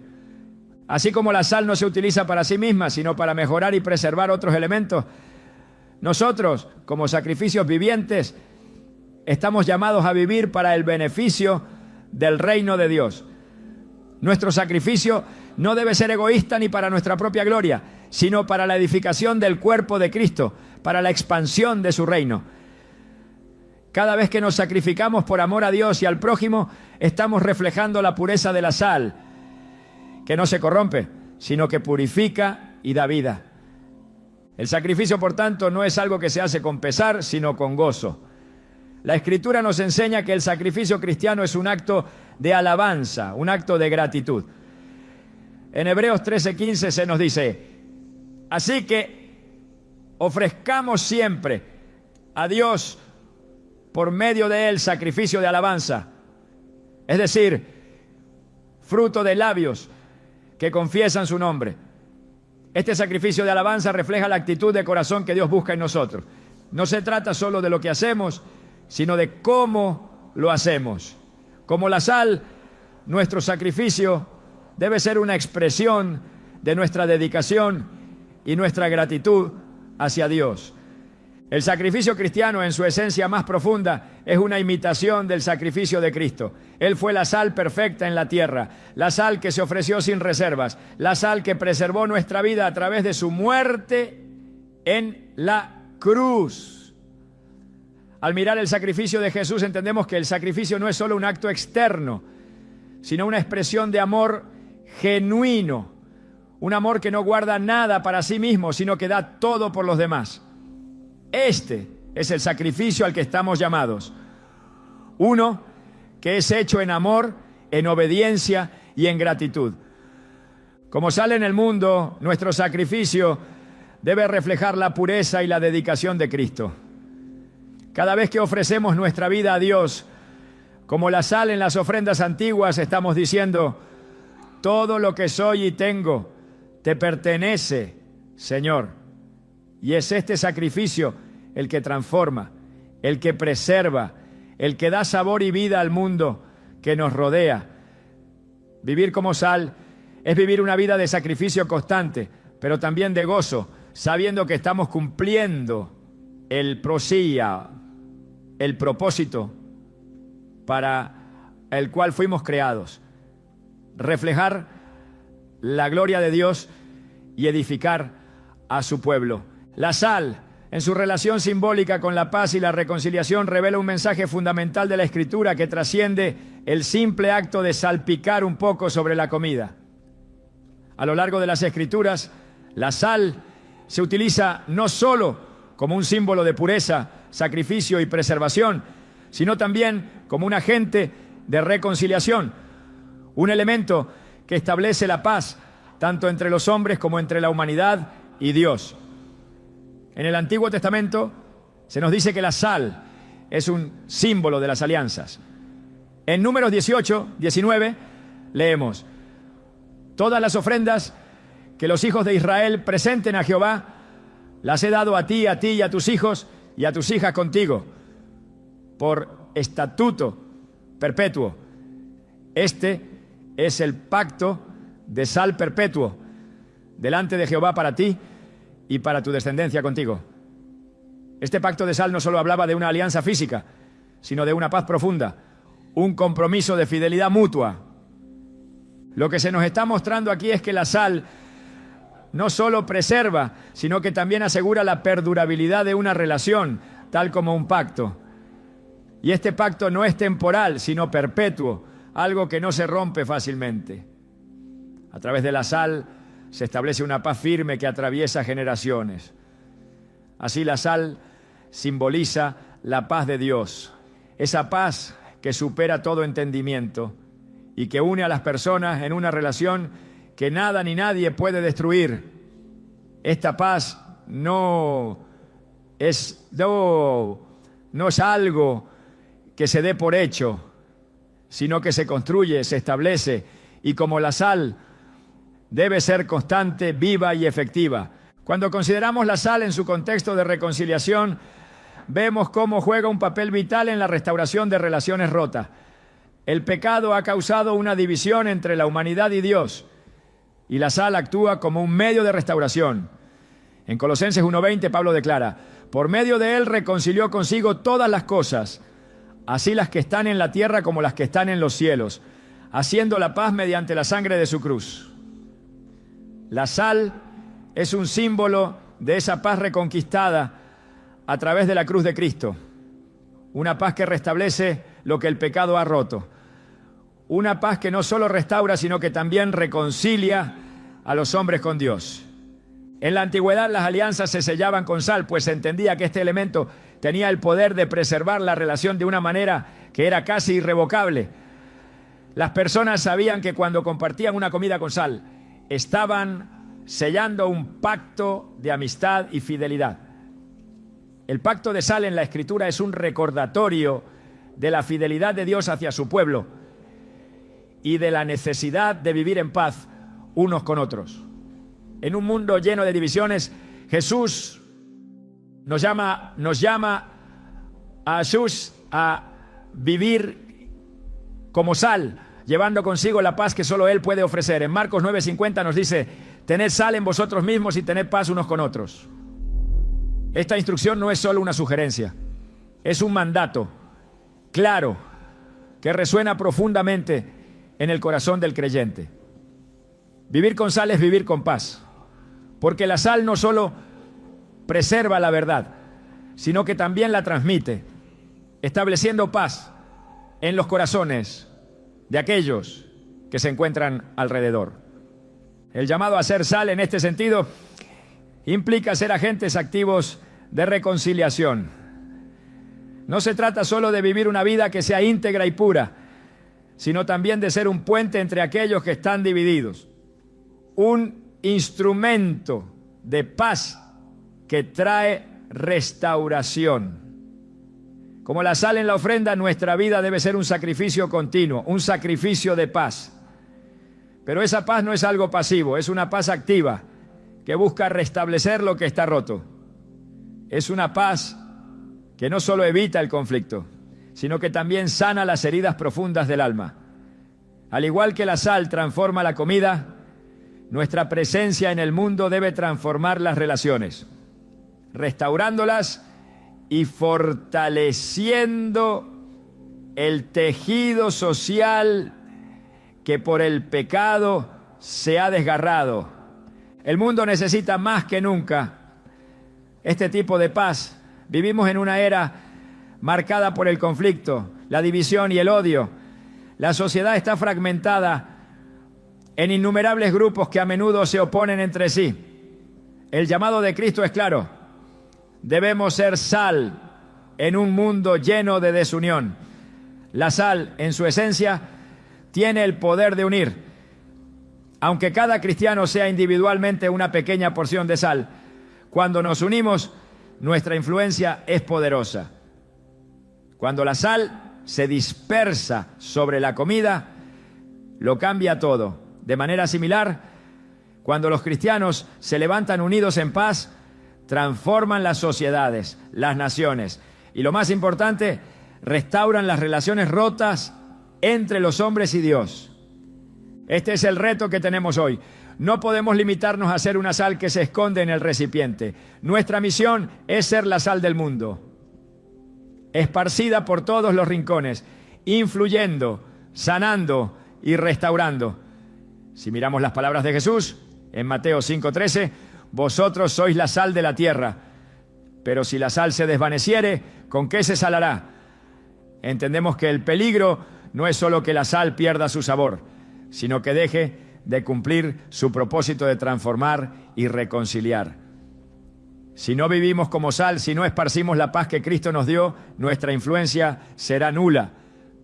Así como la sal no se utiliza para sí misma, sino para mejorar y preservar otros elementos, nosotros, como sacrificios vivientes, estamos llamados a vivir para el beneficio del reino de Dios. Nuestro sacrificio no debe ser egoísta ni para nuestra propia gloria, sino para la edificación del cuerpo de Cristo, para la expansión de su reino. Cada vez que nos sacrificamos por amor a Dios y al prójimo, estamos reflejando la pureza de la sal. que no se corrompe, sino que purifica y da vida. El sacrificio, por tanto, no es algo que se hace con pesar, sino con gozo. La Escritura nos enseña que el sacrificio cristiano es un acto de alabanza, un acto de gratitud. En Hebreos 13:15 se nos dice: así que ofrezcamos siempre a Dios por medio de él sacrificio de alabanza, es decir, fruto de labios que confiesan su nombre. Este sacrificio de alabanza refleja la actitud de corazón que Dios busca en nosotros. No se trata solo de lo que hacemos, sino de cómo lo hacemos. Como la sal, nuestro sacrificio debe ser una expresión de nuestra dedicación y nuestra gratitud hacia Dios. El sacrificio cristiano, en su esencia más profunda, es una imitación del sacrificio de Cristo. Él fue la sal perfecta en la tierra, la sal que se ofreció sin reservas, la sal que preservó nuestra vida a través de su muerte en la cruz. Al mirar el sacrificio de Jesús, entendemos que el sacrificio no es solo un acto externo, sino una expresión de amor genuino, un amor que no guarda nada para sí mismo, sino que da todo por los demás. Este es el sacrificio al que estamos llamados. Uno que es hecho en amor, en obediencia y en gratitud. Como sal en el mundo, nuestro sacrificio debe reflejar la pureza y la dedicación de Cristo. Cada vez que ofrecemos nuestra vida a Dios, como la sal en las ofrendas antiguas, estamos diciendo: todo lo que soy y tengo te pertenece, Señor. Y es este sacrificio el que transforma, el que preserva, el que da sabor y vida al mundo que nos rodea. Vivir como sal es vivir una vida de sacrificio constante, pero también de gozo, sabiendo que estamos cumpliendo el prosía, el propósito para el cual fuimos creados. Reflejar la gloria de Dios y edificar a su pueblo. La sal, en su relación simbólica con la paz y la reconciliación, revela un mensaje fundamental de la Escritura que trasciende el simple acto de salpicar un poco sobre la comida. A lo largo de las Escrituras, la sal se utiliza no solo como un símbolo de pureza, sacrificio y preservación, sino también como un agente de reconciliación, un elemento que establece la paz tanto entre los hombres como entre la humanidad y Dios. En el Antiguo Testamento se nos dice que la sal es un símbolo de las alianzas. En Números 18, 19, leemos: todas las ofrendas que los hijos de Israel presenten a Jehová, las he dado a ti y a tus hijos y a tus hijas contigo, por estatuto perpetuo. Este es el pacto de sal perpetuo delante de Jehová para ti y para tu descendencia contigo. Este pacto de sal no solo hablaba de una alianza física, sino de una paz profunda, un compromiso de fidelidad mutua. Lo que se nos está mostrando aquí es que la sal no solo preserva, sino que también asegura la perdurabilidad de una relación, tal como un pacto. Y este pacto no es temporal, sino perpetuo, algo que no se rompe fácilmente. A través de la sal se establece una paz firme que atraviesa generaciones. Así la sal simboliza la paz de Dios, esa paz que supera todo entendimiento y que une a las personas en una relación que nada ni nadie puede destruir. Esta paz no es algo que se dé por hecho, sino que se construye, se establece, y como la sal debe ser constante, viva y efectiva. Cuando consideramos la sal en su contexto de reconciliación, vemos cómo juega un papel vital en la restauración de relaciones rotas. El pecado ha causado una división entre la humanidad y Dios, y la sal actúa como un medio de restauración. En Colosenses 1:20 Pablo declara: por medio de él reconcilió consigo todas las cosas, así las que están en la tierra como las que están en los cielos, haciendo la paz mediante la sangre de su cruz. La sal es un símbolo de esa paz reconquistada a través de la cruz de Cristo. Una paz que restablece lo que el pecado ha roto. Una paz que no solo restaura, sino que también reconcilia a los hombres con Dios. En la antigüedad las alianzas se sellaban con sal, pues se entendía que este elemento tenía el poder de preservar la relación de una manera que era casi irrevocable. Las personas sabían que cuando compartían una comida con sal, estaban sellando un pacto de amistad y fidelidad. El pacto de sal en la Escritura es un recordatorio de la fidelidad de Dios hacia su pueblo y de la necesidad de vivir en paz unos con otros. En un mundo lleno de divisiones, Jesús nos llama a vivir como sal, llevando consigo la paz que solo Él puede ofrecer. En Marcos 9:50 nos dice: tened sal en vosotros mismos y tened paz unos con otros. Esta instrucción no es solo una sugerencia, es un mandato claro que resuena profundamente en el corazón del creyente. Vivir con sal es vivir con paz, porque la sal no solo preserva la verdad, sino que también la transmite, estableciendo paz en los corazones de aquellos que se encuentran alrededor. El llamado a ser sal en este sentido implica ser agentes activos de reconciliación. No se trata solo de vivir una vida que sea íntegra y pura, sino también de ser un puente entre aquellos que están divididos. Un instrumento de paz que trae restauración. Como la sal en la ofrenda, nuestra vida debe ser un sacrificio continuo, un sacrificio de paz. Pero esa paz no es algo pasivo, es una paz activa que busca restablecer lo que está roto. Es una paz que no solo evita el conflicto, sino que también sana las heridas profundas del alma. Al igual que la sal transforma la comida, nuestra presencia en el mundo debe transformar las relaciones, restaurándolas y fortaleciendo el tejido social que por el pecado se ha desgarrado. El mundo necesita más que nunca este tipo de paz. Vivimos en una era marcada por el conflicto, la división y el odio. La sociedad está fragmentada en innumerables grupos que a menudo se oponen entre sí. El llamado de Cristo es claro: debemos ser sal en un mundo lleno de desunión. La sal, en su esencia, tiene el poder de unir. Aunque cada cristiano sea individualmente una pequeña porción de sal, cuando nos unimos, nuestra influencia es poderosa. Cuando la sal se dispersa sobre la comida, lo cambia todo. De manera similar, cuando los cristianos se levantan unidos en paz, transforman las sociedades, las naciones y, lo más importante, restauran las relaciones rotas entre los hombres y Dios. Este es el reto que tenemos hoy. No podemos limitarnos a ser una sal que se esconde en el recipiente. Nuestra misión es ser la sal del mundo, esparcida por todos los rincones, influyendo, sanando y restaurando. Si miramos las palabras de Jesús en Mateo 5:13, vosotros sois la sal de la tierra, pero si la sal se desvaneciere, ¿con qué se salará? Entendemos que el peligro no es solo que la sal pierda su sabor, sino que deje de cumplir su propósito de transformar y reconciliar. Si no vivimos como sal, si no esparcimos la paz que Cristo nos dio, nuestra influencia será nula.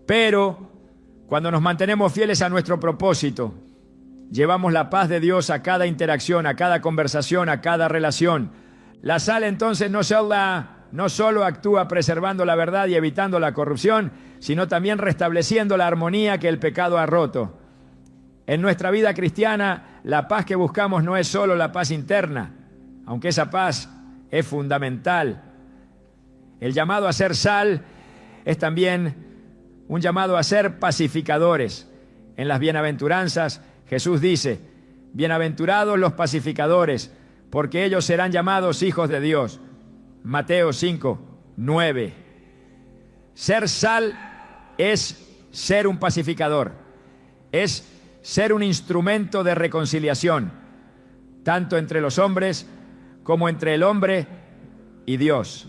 Pero cuando nos mantenemos fieles a nuestro propósito, llevamos la paz de Dios a cada interacción, a cada conversación, a cada relación. La sal entonces no solo actúa preservando la verdad y evitando la corrupción, sino también restableciendo la armonía que el pecado ha roto. En nuestra vida cristiana, la paz que buscamos no es solo la paz interna, aunque esa paz es fundamental. El llamado a ser sal es también un llamado a ser pacificadores. En las bienaventuranzas, Jesús dice: bienaventurados los pacificadores, porque ellos serán llamados hijos de Dios. Mateo 5:9. Ser sal es ser un pacificador, es ser un instrumento de reconciliación, tanto entre los hombres como entre el hombre y Dios.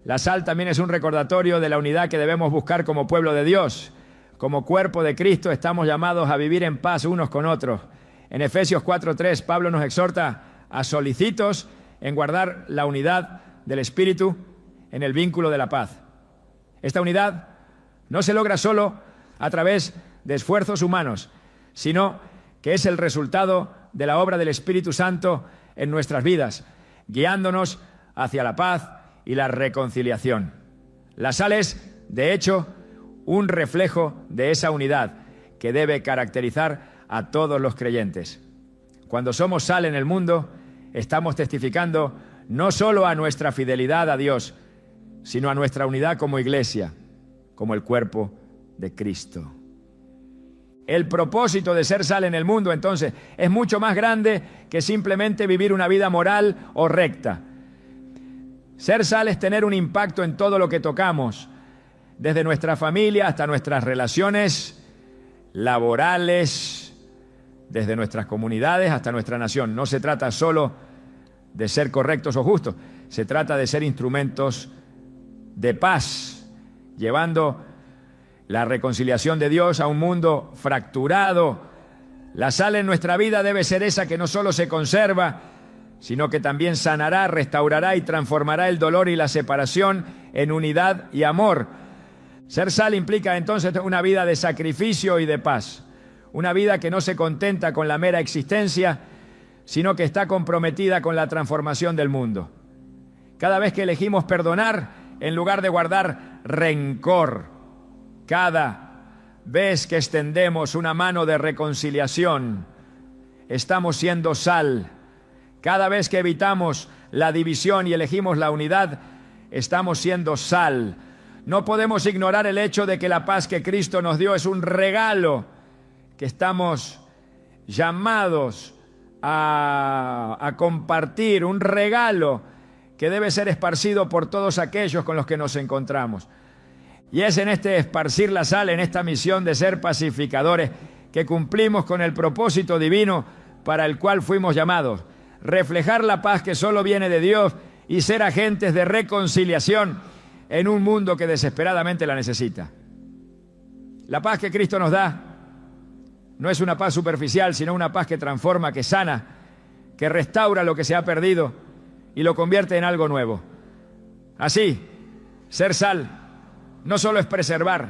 La sal también es un recordatorio de la unidad que debemos buscar como pueblo de Dios. como cuerpo de Cristo, estamos llamados a vivir en paz unos con otros. En Efesios 4:3, Pablo nos exhorta a solicitos en guardar la unidad del Espíritu en el vínculo de la paz. Esta unidad no se logra solo a través de esfuerzos humanos, sino que es el resultado de la obra del Espíritu Santo en nuestras vidas, guiándonos hacia la paz y la reconciliación. La sal es, de hecho, un reflejo de esa unidad que debe caracterizar a todos los creyentes. Cuando somos sal en el mundo, estamos testificando no solo a nuestra fidelidad a Dios, sino a nuestra unidad como iglesia, como el cuerpo de Cristo. El propósito de ser sal en el mundo, entonces, es mucho más grande que simplemente vivir una vida moral o recta. Ser sal es tener un impacto en todo lo que tocamos, desde nuestra familia hasta nuestras relaciones laborales, desde nuestras comunidades hasta nuestra nación. No se trata solo de ser correctos o justos, se trata de ser instrumentos de paz, llevando la reconciliación de Dios a un mundo fracturado. La sal en nuestra vida debe ser esa que no solo se conserva, sino que también sanará, restaurará y transformará el dolor y la separación en unidad y amor. Ser sal implica entonces una vida de sacrificio y de paz, una vida que no se contenta con la mera existencia, sino que está comprometida con la transformación del mundo. Cada vez que elegimos perdonar, en lugar de guardar rencor, cada vez que extendemos una mano de reconciliación, estamos siendo sal. Cada vez que evitamos la división y elegimos la unidad, estamos siendo sal. No podemos ignorar el hecho de que la paz que Cristo nos dio es un regalo que estamos llamados a compartir, un regalo que debe ser esparcido por todos aquellos con los que nos encontramos. Y es en este esparcir la sal, en esta misión de ser pacificadores, que cumplimos con el propósito divino para el cual fuimos llamados. Reflejar la paz que solo viene de Dios y ser agentes de reconciliación en un mundo que desesperadamente la necesita. La paz que Cristo nos da no es una paz superficial, sino una paz que transforma, que sana, que restaura lo que se ha perdido y lo convierte en algo nuevo. Así, ser sal no solo es preservar,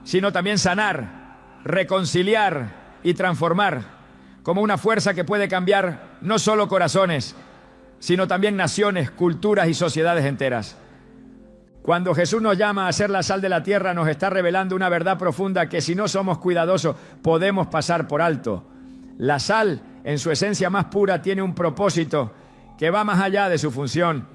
sino también sanar, reconciliar y transformar, como una fuerza que puede cambiar no solo corazones, sino también naciones, culturas y sociedades enteras. Cuando Jesús nos llama a ser la sal de la tierra, nos está revelando una verdad profunda que si no somos cuidadosos podemos pasar por alto. La sal, en su esencia más pura, tiene un propósito que va más allá de su función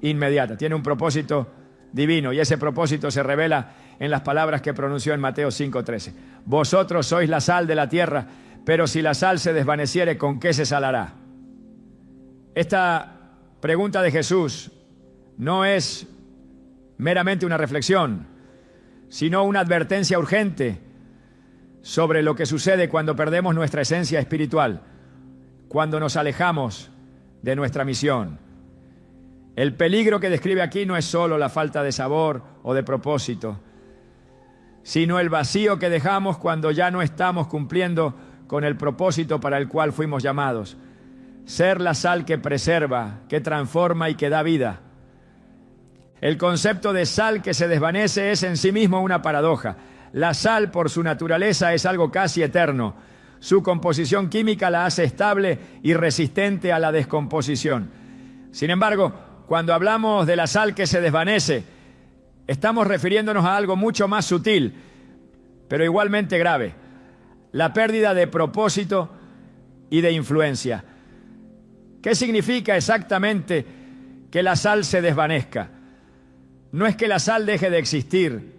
inmediata. Tiene un propósito divino y ese propósito se revela en las palabras que pronunció en Mateo 5:13. Vosotros sois la sal de la tierra, pero si la sal se desvaneciere, ¿con qué se salará? Esta pregunta de Jesús no es meramente una reflexión, sino una advertencia urgente sobre lo que sucede cuando perdemos nuestra esencia espiritual, cuando nos alejamos de nuestra misión. El peligro que describe aquí no es solo la falta de sabor o de propósito, sino el vacío que dejamos cuando ya no estamos cumpliendo con el propósito para el cual fuimos llamados. Ser la sal que preserva, que transforma y que da vida. El concepto de sal que se desvanece es en sí mismo una paradoja. La sal, por su naturaleza, es algo casi eterno. Su composición química la hace estable y resistente a la descomposición. Sin embargo, cuando hablamos de la sal que se desvanece, estamos refiriéndonos a algo mucho más sutil, pero igualmente grave: la pérdida de propósito y de influencia. ¿Qué significa exactamente que la sal se desvanezca? No es que la sal deje de existir,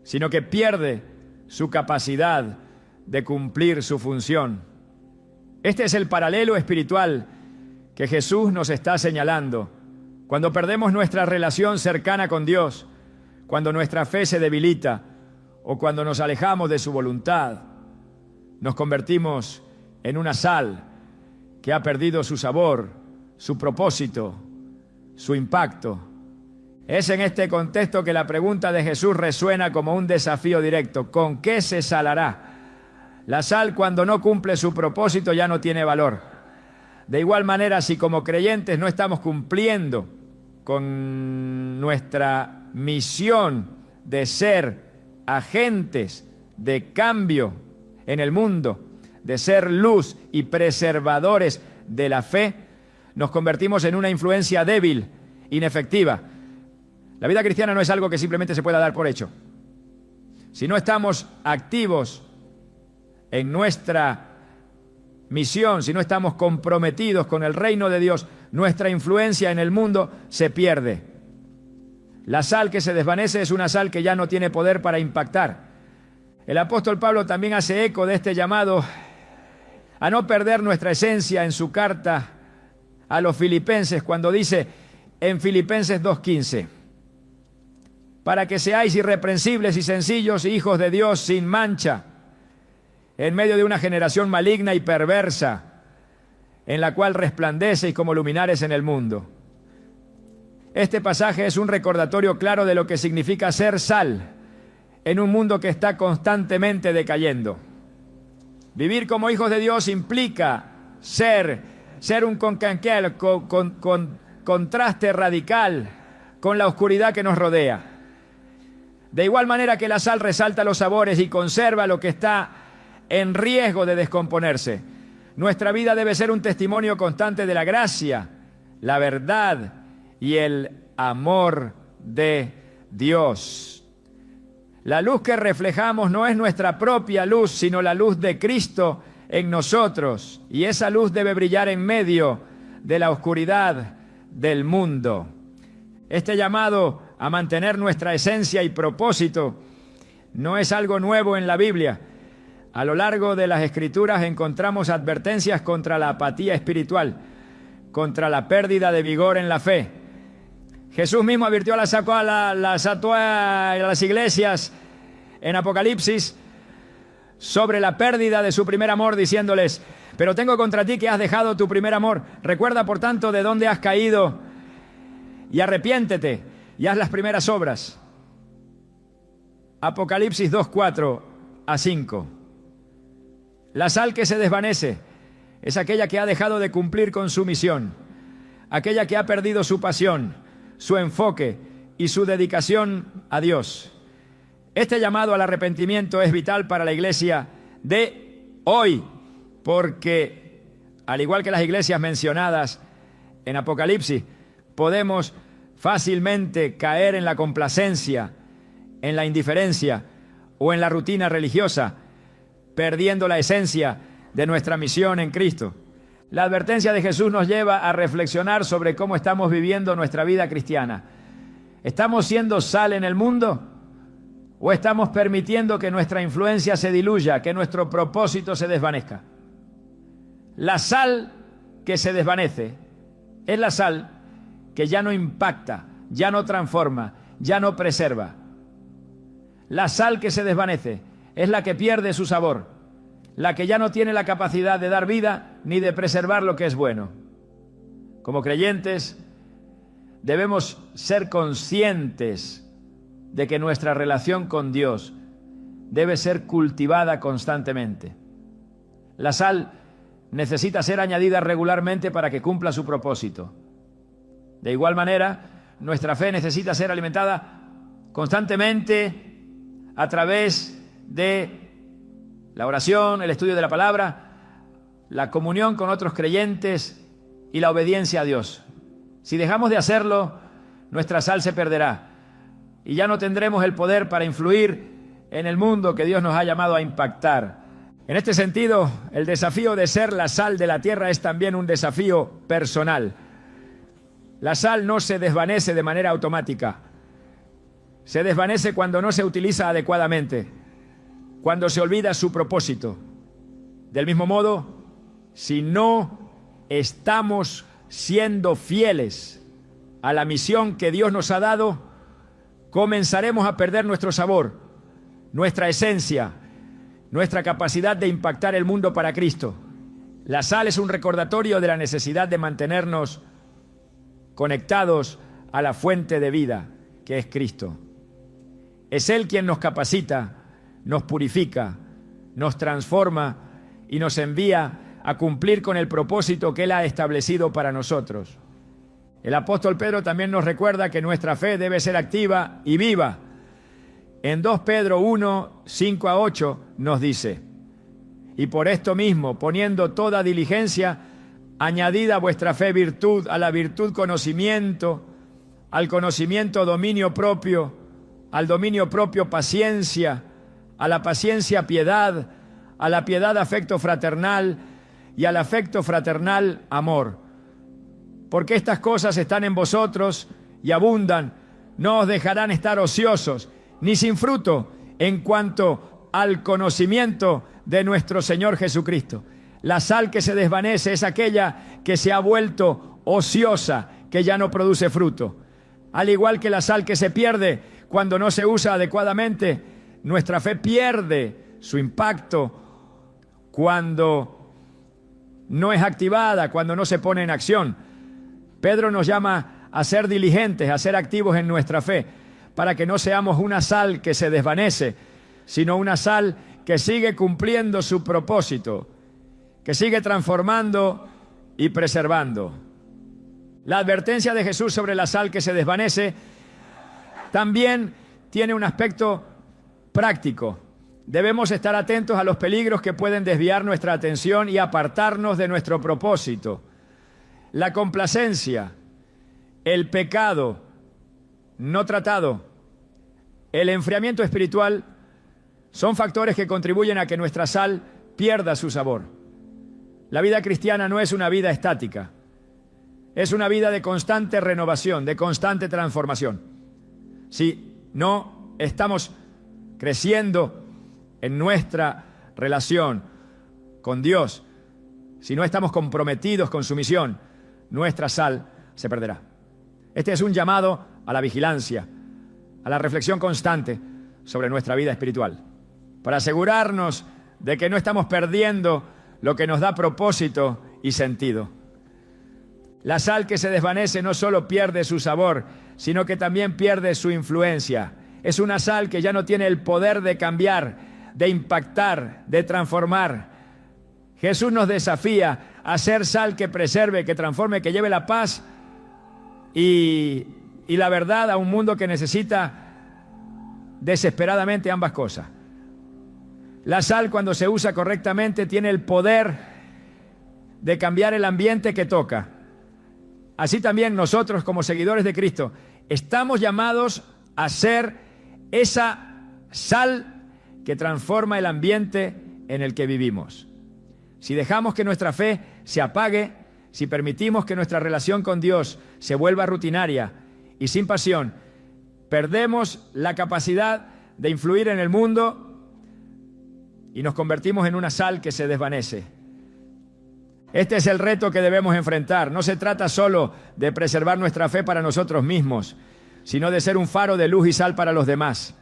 sino que pierde su capacidad de cumplir su función. Este es el paralelo espiritual que Jesús nos está señalando. Cuando perdemos nuestra relación cercana con Dios, cuando nuestra fe se debilita o cuando nos alejamos de su voluntad, nos convertimos en una sal que ha perdido su sabor, su propósito, su impacto. Es en este contexto que la pregunta de Jesús resuena como un desafío directo. ¿Con qué se salará? La sal, cuando no cumple su propósito, ya no tiene valor. De igual manera, si como creyentes no estamos cumpliendo con nuestra misión de ser agentes de cambio en el mundo, de ser luz y preservadores de la fe, nos convertimos en una influencia débil, inefectiva. La vida cristiana no es algo que simplemente se pueda dar por hecho. Si no estamos activos en nuestra misión, si no estamos comprometidos con el reino de Dios, nuestra influencia en el mundo se pierde. La sal que se desvanece es una sal que ya no tiene poder para impactar. El apóstol Pablo también hace eco de este llamado a no perder nuestra esencia en su carta a los filipenses, cuando dice en Filipenses 2:15, para que seáis irreprensibles y sencillos, hijos de Dios sin mancha, en medio de una generación maligna y perversa, en la cual resplandecéis como luminares en el mundo. Este pasaje es un recordatorio claro de lo que significa ser sal en un mundo que está constantemente decayendo. Vivir como hijos de Dios implica ser un contraste radical con la oscuridad que nos rodea. De igual manera que la sal resalta los sabores y conserva lo que está en riesgo de descomponerse, nuestra vida debe ser un testimonio constante de la gracia, la verdad y el amor de Dios. La luz que reflejamos no es nuestra propia luz, sino la luz de Cristo en nosotros, y esa luz debe brillar en medio de la oscuridad del mundo. Este llamado a mantener nuestra esencia y propósito no es algo nuevo en la Biblia. A lo largo de las Escrituras encontramos advertencias contra la apatía espiritual, contra la pérdida de vigor en la fe. Jesús mismo advirtió a las iglesias en Apocalipsis sobre la pérdida de su primer amor, diciéndoles: pero tengo contra ti que has dejado tu primer amor. Recuerda, por tanto, de dónde has caído y arrepiéntete y haz las primeras obras. Apocalipsis 2:4-5. La sal que se desvanece es aquella que ha dejado de cumplir con su misión, aquella que ha perdido su pasión, su enfoque y su dedicación a Dios. Este llamado al arrepentimiento es vital para la iglesia de hoy, porque al igual que las iglesias mencionadas en Apocalipsis, podemos fácilmente caer en la complacencia, en la indiferencia o en la rutina religiosa, perdiendo la esencia de nuestra misión en Cristo. La advertencia de Jesús nos lleva a reflexionar sobre cómo estamos viviendo nuestra vida cristiana. ¿Estamos siendo sal en el mundo? ¿O estamos permitiendo que nuestra influencia se diluya, que nuestro propósito se desvanezca? La sal que se desvanece es la sal que ya no impacta, ya no transforma, ya no preserva. La sal que se desvanece es la que pierde su sabor, la que ya no tiene la capacidad de dar vida ni de preservar lo que es bueno. Como creyentes, debemos ser conscientes de que nuestra relación con Dios debe ser cultivada constantemente. La sal necesita ser añadida regularmente para que cumpla su propósito. De igual manera, nuestra fe necesita ser alimentada constantemente a través de la oración, el estudio de la palabra, la comunión con otros creyentes y la obediencia a Dios. Si dejamos de hacerlo, nuestra sal se perderá y ya no tendremos el poder para influir en el mundo que Dios nos ha llamado a impactar. En este sentido, el desafío de ser la sal de la tierra es también un desafío personal. La sal no se desvanece de manera automática. Se desvanece cuando no se utiliza adecuadamente, cuando se olvida su propósito. Del mismo modo, si no estamos siendo fieles a la misión que Dios nos ha dado, comenzaremos a perder nuestro sabor, nuestra esencia, nuestra capacidad de impactar el mundo para Cristo. La sal es un recordatorio de la necesidad de mantenernos conectados a la fuente de vida. que es Cristo. Es Él quien nos capacita, nos purifica, nos transforma y nos envía a cumplir con el propósito que Él ha establecido para nosotros. El apóstol Pedro también nos recuerda que nuestra fe debe ser activa y viva. En 2 Pedro 1, 5 a 8 nos dice: y por esto mismo, poniendo toda diligencia, añadid a vuestra fe virtud, a la virtud conocimiento, al conocimiento dominio propio, al dominio propio paciencia, a la paciencia piedad, a la piedad afecto fraternal y al afecto fraternal amor. Porque estas cosas están en vosotros y abundan, no os dejarán estar ociosos, ni sin fruto en cuanto al conocimiento de nuestro Señor Jesucristo. La sal que se desvanece es aquella que se ha vuelto ociosa, que ya no produce fruto. Al igual que la sal que se pierde cuando no se usa adecuadamente, nuestra fe pierde su impacto cuando no es activada, cuando no se pone en acción. Pedro nos llama a ser diligentes, a ser activos en nuestra fe, para que no seamos una sal que se desvanece, sino una sal que sigue cumpliendo su propósito, que sigue transformando y preservando. La advertencia de Jesús sobre la sal que se desvanece también tiene un aspecto práctico. Debemos estar atentos a los peligros que pueden desviar nuestra atención y apartarnos de nuestro propósito. La complacencia, el pecado no tratado, el enfriamiento espiritual son factores que contribuyen a que nuestra sal pierda su sabor. La vida cristiana no es una vida estática, es una vida de constante renovación, de constante transformación. Si no estamos creciendo en nuestra relación con Dios, si no estamos comprometidos con su misión, nuestra sal se perderá. Este es un llamado a la vigilancia, a la reflexión constante sobre nuestra vida espiritual, para asegurarnos de que no estamos perdiendo lo que nos da propósito y sentido. La sal que se desvanece no solo pierde su sabor, sino que también pierde su influencia. Es una sal que ya no tiene el poder de cambiar, de impactar, de transformar. Jesús nos desafía a ser sal que preserve, que transforme, que lleve la paz y la verdad a un mundo que necesita desesperadamente ambas cosas. La sal, cuando se usa correctamente, tiene el poder de cambiar el ambiente que toca. Así también nosotros, como seguidores de Cristo, estamos llamados a ser esa sal que transforma el ambiente en el que vivimos. Si dejamos que nuestra fe se apague, si permitimos que nuestra relación con Dios se vuelva rutinaria y sin pasión, perdemos la capacidad de influir en el mundo y nos convertimos en una sal que se desvanece. Este es el reto que debemos enfrentar. No se trata solo de preservar nuestra fe para nosotros mismos, sino de ser un faro de luz y sal para los demás.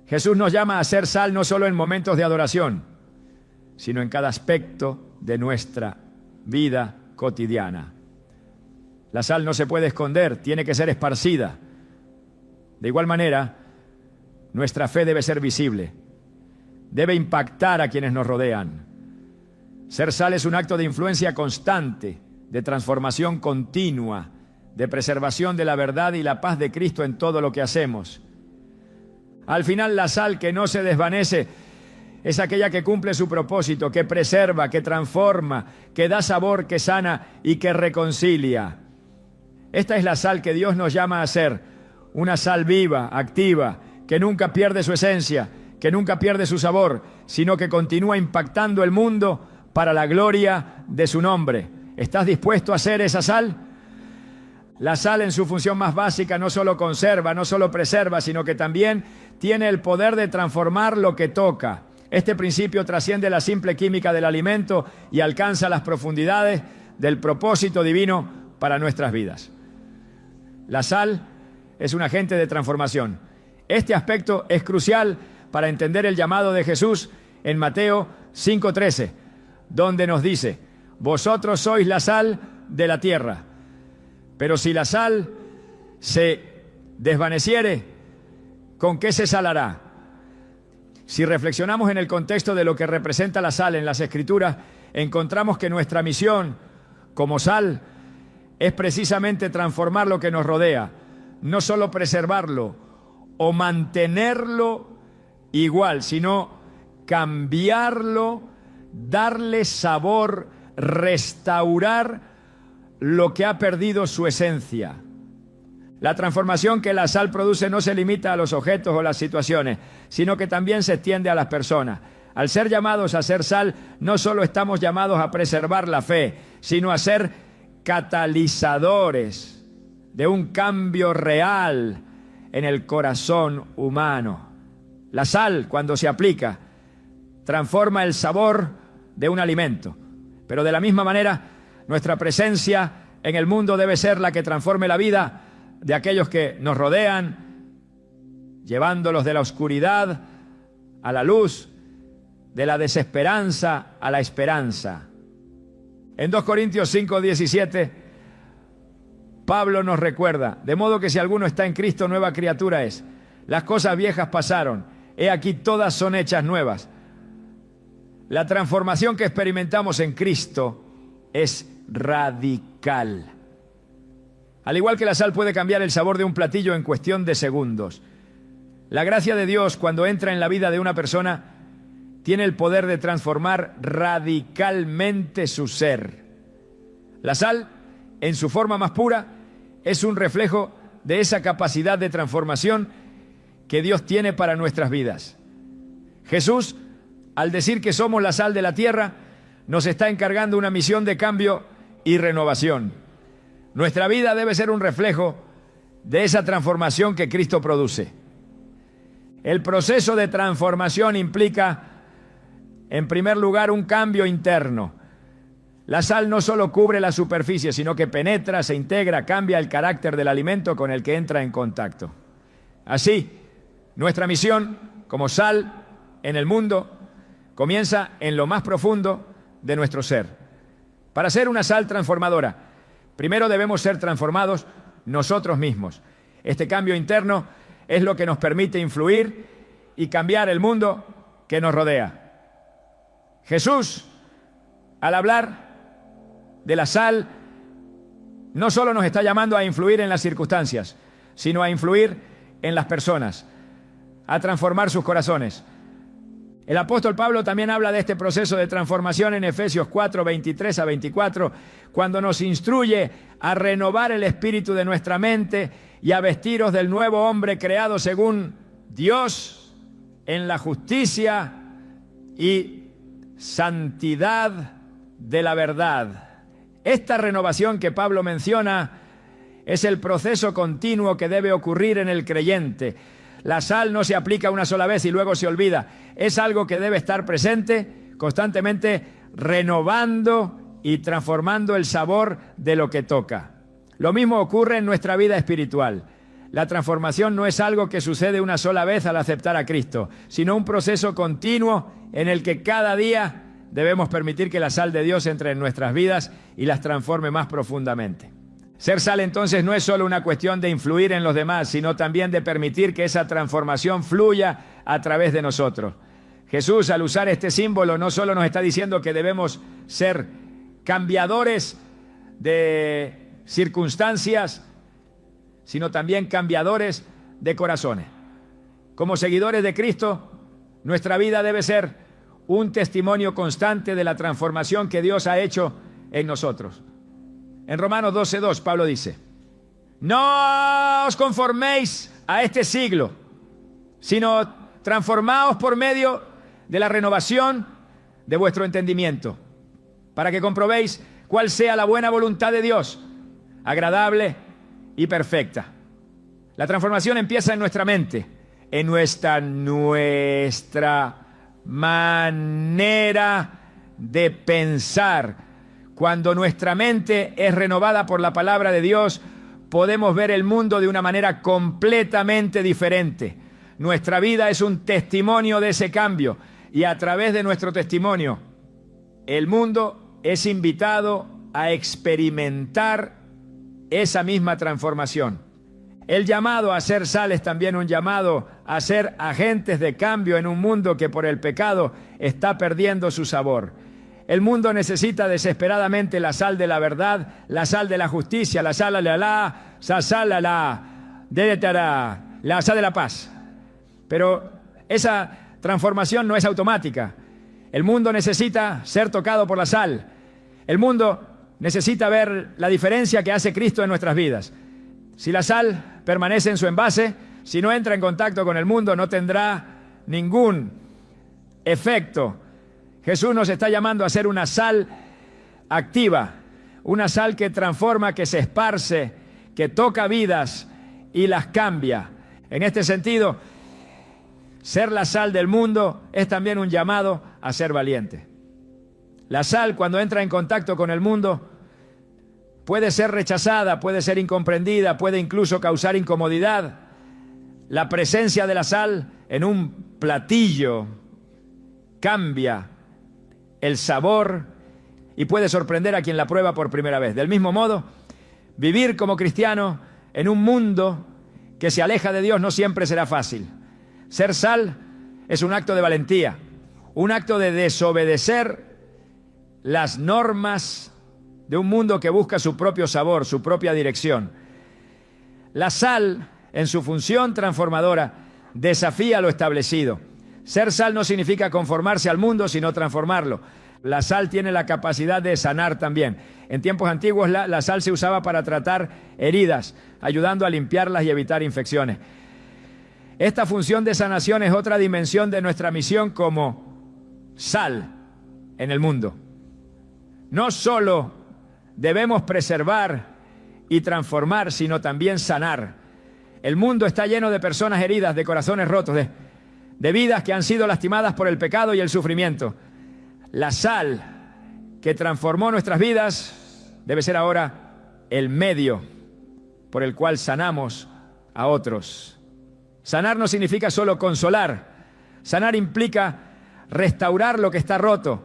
Jesús nos llama a ser sal no solo en momentos de adoración, sino en cada aspecto de nuestra vida cotidiana. La sal no se puede esconder, tiene que ser esparcida. De igual manera, nuestra fe debe ser visible, debe impactar a quienes nos rodean. Ser sal es un acto de influencia constante, de transformación continua, de preservación de la verdad y la paz de Cristo en todo lo que hacemos. Al final, la sal que no se desvanece es aquella que cumple su propósito, que preserva, que transforma, que da sabor, que sana y que reconcilia. Esta es la sal que Dios nos llama a ser, una sal viva, activa, que nunca pierde su esencia, que nunca pierde su sabor, sino que continúa impactando el mundo para la gloria de su nombre. ¿Estás dispuesto a ser esa sal? La sal, en su función más básica, no solo conserva, no solo preserva, sino que también tiene el poder de transformar lo que toca. Este principio trasciende la simple química del alimento y alcanza las profundidades del propósito divino para nuestras vidas. La sal es un agente de transformación. Este aspecto es crucial para entender el llamado de Jesús en Mateo 5:13, donde nos dice: vosotros sois la sal de la tierra. Pero si la sal se desvaneciere, ¿con qué se salará? Si reflexionamos en el contexto de lo que representa la sal en las Escrituras, encontramos que nuestra misión como sal es precisamente transformar lo que nos rodea, no solo preservarlo o mantenerlo igual, sino cambiarlo, darle sabor, restaurar lo que ha perdido su esencia. La transformación que la sal produce no se limita a los objetos o las situaciones, sino que también se extiende a las personas. Al ser llamados a ser sal, no solo estamos llamados a preservar la fe, sino a ser catalizadores de un cambio real en el corazón humano. La sal, cuando se aplica, transforma el sabor de un alimento, pero de la misma manera, nuestra presencia en el mundo debe ser la que transforme la vida de aquellos que nos rodean, llevándolos de la oscuridad a la luz, de la desesperanza a la esperanza. En 2 Corintios 5:17, Pablo nos recuerda, de modo que si alguno está en Cristo, nueva criatura es. Las cosas viejas pasaron, he aquí todas son hechas nuevas. La transformación que experimentamos en Cristo es radical. Al igual que la sal puede cambiar el sabor de un platillo en cuestión de segundos, la gracia de Dios, cuando entra en la vida de una persona, tiene el poder de transformar radicalmente su ser. La sal, en su forma más pura, es un reflejo de esa capacidad de transformación que Dios tiene para nuestras vidas. Jesús, al decir que somos la sal de la tierra, nos está encargando una misión de cambio y renovación. Nuestra vida debe ser un reflejo de esa transformación que Cristo produce. El proceso de transformación implica, en primer lugar, un cambio interno. La sal no solo cubre la superficie, sino que penetra, se integra, cambia el carácter del alimento con el que entra en contacto. Así, nuestra misión como sal en el mundo comienza en lo más profundo de nuestro ser. Para ser una sal transformadora, primero debemos ser transformados nosotros mismos. Este cambio interno es lo que nos permite influir y cambiar el mundo que nos rodea. Jesús, al hablar de la sal, no solo nos está llamando a influir en las circunstancias, sino a influir en las personas, a transformar sus corazones. El apóstol Pablo también habla de este proceso de transformación en Efesios 4, 23 a 24, cuando nos instruye a renovar el espíritu de nuestra mente y a vestiros del nuevo hombre creado según Dios en la justicia y santidad de la verdad. Esta renovación que Pablo menciona es el proceso continuo que debe ocurrir en el creyente. La sal no se aplica una sola vez y luego se olvida. Es algo que debe estar presente constantemente, renovando y transformando el sabor de lo que toca. Lo mismo ocurre en nuestra vida espiritual. La transformación no es algo que sucede una sola vez al aceptar a Cristo, sino un proceso continuo en el que cada día debemos permitir que la sal de Dios entre en nuestras vidas y las transforme más profundamente. Ser sal entonces no es solo una cuestión de influir en los demás, sino también de permitir que esa transformación fluya a través de nosotros. Jesús, al usar este símbolo, no solo nos está diciendo que debemos ser cambiadores de circunstancias, sino también cambiadores de corazones. Como seguidores de Cristo, nuestra vida debe ser un testimonio constante de la transformación que Dios ha hecho en nosotros. En Romanos 12:2, Pablo dice: no os conforméis a este siglo, sino transformaos por medio de la renovación de vuestro entendimiento, para que comprobéis cuál sea la buena voluntad de Dios, agradable y perfecta. La transformación empieza en nuestra mente, en nuestra manera de pensar. Cuando nuestra mente es renovada por la palabra de Dios, podemos ver el mundo de una manera completamente diferente. Nuestra vida es un testimonio de ese cambio y a través de nuestro testimonio, el mundo es invitado a experimentar esa misma transformación. El llamado a ser sal es también un llamado a ser agentes de cambio en un mundo que por el pecado está perdiendo su sabor. El mundo necesita desesperadamente la sal de la verdad, la sal de la justicia, la sal de la sal de la paz. Pero esa transformación no es automática. El mundo necesita ser tocado por la sal. El mundo necesita ver la diferencia que hace Cristo en nuestras vidas. Si la sal permanece en su envase, si no entra en contacto con el mundo, no tendrá ningún efecto. Jesús nos está llamando a ser una sal activa, una sal que transforma, que se esparce, que toca vidas y las cambia. En este sentido, ser la sal del mundo es también un llamado a ser valiente. La sal, cuando entra en contacto con el mundo, puede ser rechazada, puede ser incomprendida, puede incluso causar incomodidad. La presencia de la sal en un platillo cambia el sabor y puede sorprender a quien la prueba por primera vez. Del mismo modo, vivir como cristiano en un mundo que se aleja de Dios no siempre será fácil. Ser sal es un acto de valentía, un acto de desobedecer las normas de un mundo que busca su propio sabor, su propia dirección. La sal, en su función transformadora, desafía lo establecido. Ser sal no significa conformarse al mundo, sino transformarlo. La sal tiene la capacidad de sanar también. En tiempos antiguos la sal se usaba para tratar heridas, ayudando a limpiarlas y evitar infecciones. Esta función de sanación es otra dimensión de nuestra misión como sal en el mundo. No solo debemos preservar y transformar, sino también sanar. El mundo está lleno de personas heridas, de corazones rotos, de vidas que han sido lastimadas por el pecado y el sufrimiento. La sal que transformó nuestras vidas debe ser ahora el medio por el cual sanamos a otros. Sanar no significa solo consolar. Sanar implica restaurar lo que está roto,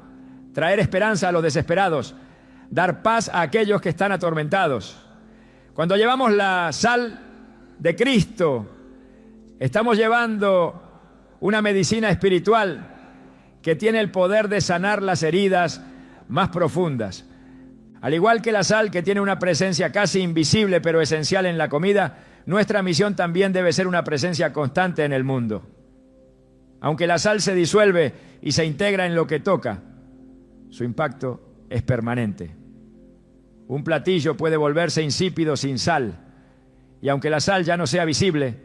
traer esperanza a los desesperados, dar paz a aquellos que están atormentados. Cuando llevamos la sal de Cristo, estamos llevando una medicina espiritual que tiene el poder de sanar las heridas más profundas. Al igual que la sal, que tiene una presencia casi invisible pero esencial en la comida, nuestra misión también debe ser una presencia constante en el mundo. Aunque la sal se disuelve y se integra en lo que toca, su impacto es permanente. Un platillo puede volverse insípido sin sal, y aunque la sal ya no sea visible,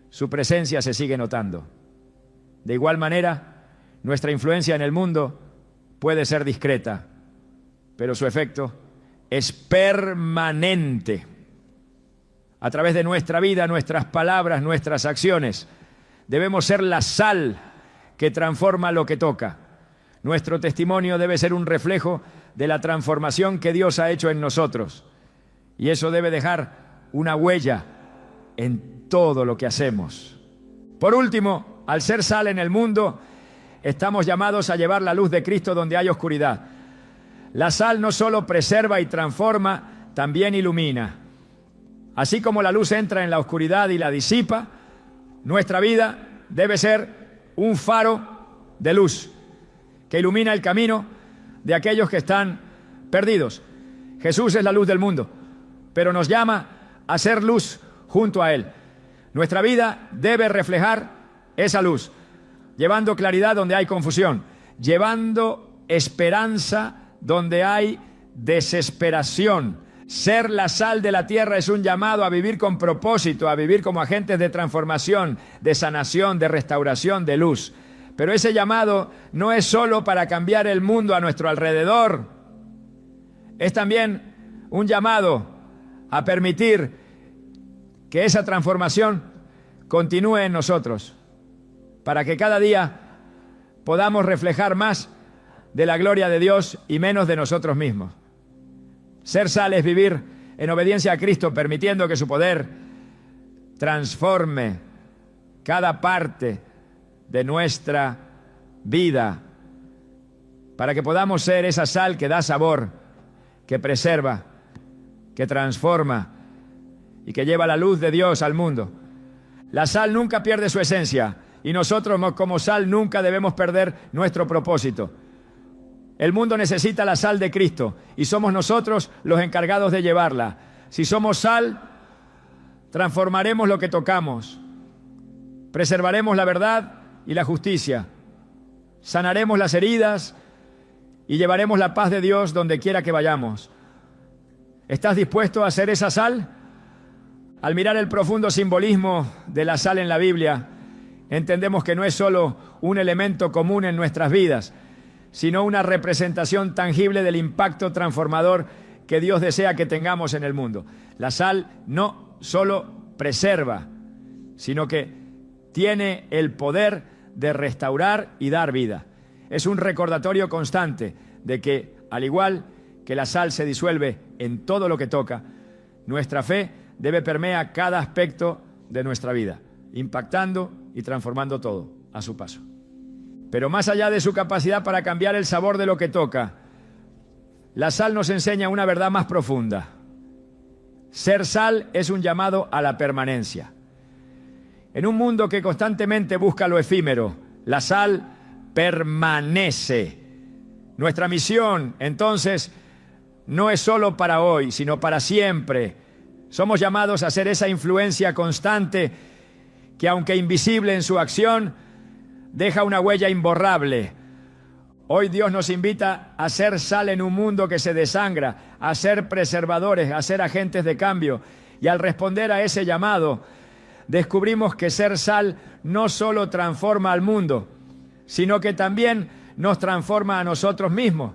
su presencia se sigue notando. De igual manera, nuestra influencia en el mundo puede ser discreta, pero su efecto es permanente. A través de nuestra vida, nuestras palabras, nuestras acciones, debemos ser la sal que transforma lo que toca. Nuestro testimonio debe ser un reflejo de la transformación que Dios ha hecho en nosotros. Y eso debe dejar una huella en todo lo que hacemos. Por último, al ser sal en el mundo, estamos llamados a llevar la luz de Cristo donde hay oscuridad. La sal no solo preserva y transforma, también ilumina. Así como la luz entra en la oscuridad y la disipa, nuestra vida debe ser un faro de luz que ilumina el camino de aquellos que están perdidos. Jesús es la luz del mundo, pero nos llama a ser luz junto a Él. Nuestra vida debe reflejar esa luz, llevando claridad donde hay confusión, llevando esperanza donde hay desesperación. Ser la sal de la tierra es un llamado a vivir con propósito, a vivir como agentes de transformación, de sanación, de restauración, de luz. Pero ese llamado no es solo para cambiar el mundo a nuestro alrededor. Es también un llamado a permitir que esa transformación continúe en nosotros, para que cada día podamos reflejar más de la gloria de Dios y menos de nosotros mismos. Ser sal es vivir en obediencia a Cristo, permitiendo que su poder transforme cada parte de nuestra vida, para que podamos ser esa sal que da sabor, que preserva, que transforma, y que lleva la luz de Dios al mundo. La sal nunca pierde su esencia y nosotros como sal nunca debemos perder nuestro propósito. El mundo necesita la sal de Cristo y somos nosotros los encargados de llevarla. Si somos sal, transformaremos lo que tocamos, preservaremos la verdad y la justicia, sanaremos las heridas y llevaremos la paz de Dios donde quiera que vayamos. ¿Estás dispuesto a ser esa sal? Al mirar el profundo simbolismo de la sal en la Biblia, entendemos que no es solo un elemento común en nuestras vidas, sino una representación tangible del impacto transformador que Dios desea que tengamos en el mundo. La sal no solo preserva, sino que tiene el poder de restaurar y dar vida. Es un recordatorio constante de que, al igual que la sal se disuelve en todo lo que toca, nuestra fe debe permear cada aspecto de nuestra vida, impactando y transformando todo a su paso. Pero más allá de su capacidad para cambiar el sabor de lo que toca, la sal nos enseña una verdad más profunda. Ser sal es un llamado a la permanencia. En un mundo que constantemente busca lo efímero, la sal permanece. Nuestra misión, entonces, no es solo para hoy, sino para siempre. Somos llamados a ser esa influencia constante que, aunque invisible en su acción, deja una huella imborrable. Hoy Dios nos invita a ser sal en un mundo que se desangra, a ser preservadores, a ser agentes de cambio. Y al responder a ese llamado, descubrimos que ser sal no solo transforma al mundo, sino que también nos transforma a nosotros mismos.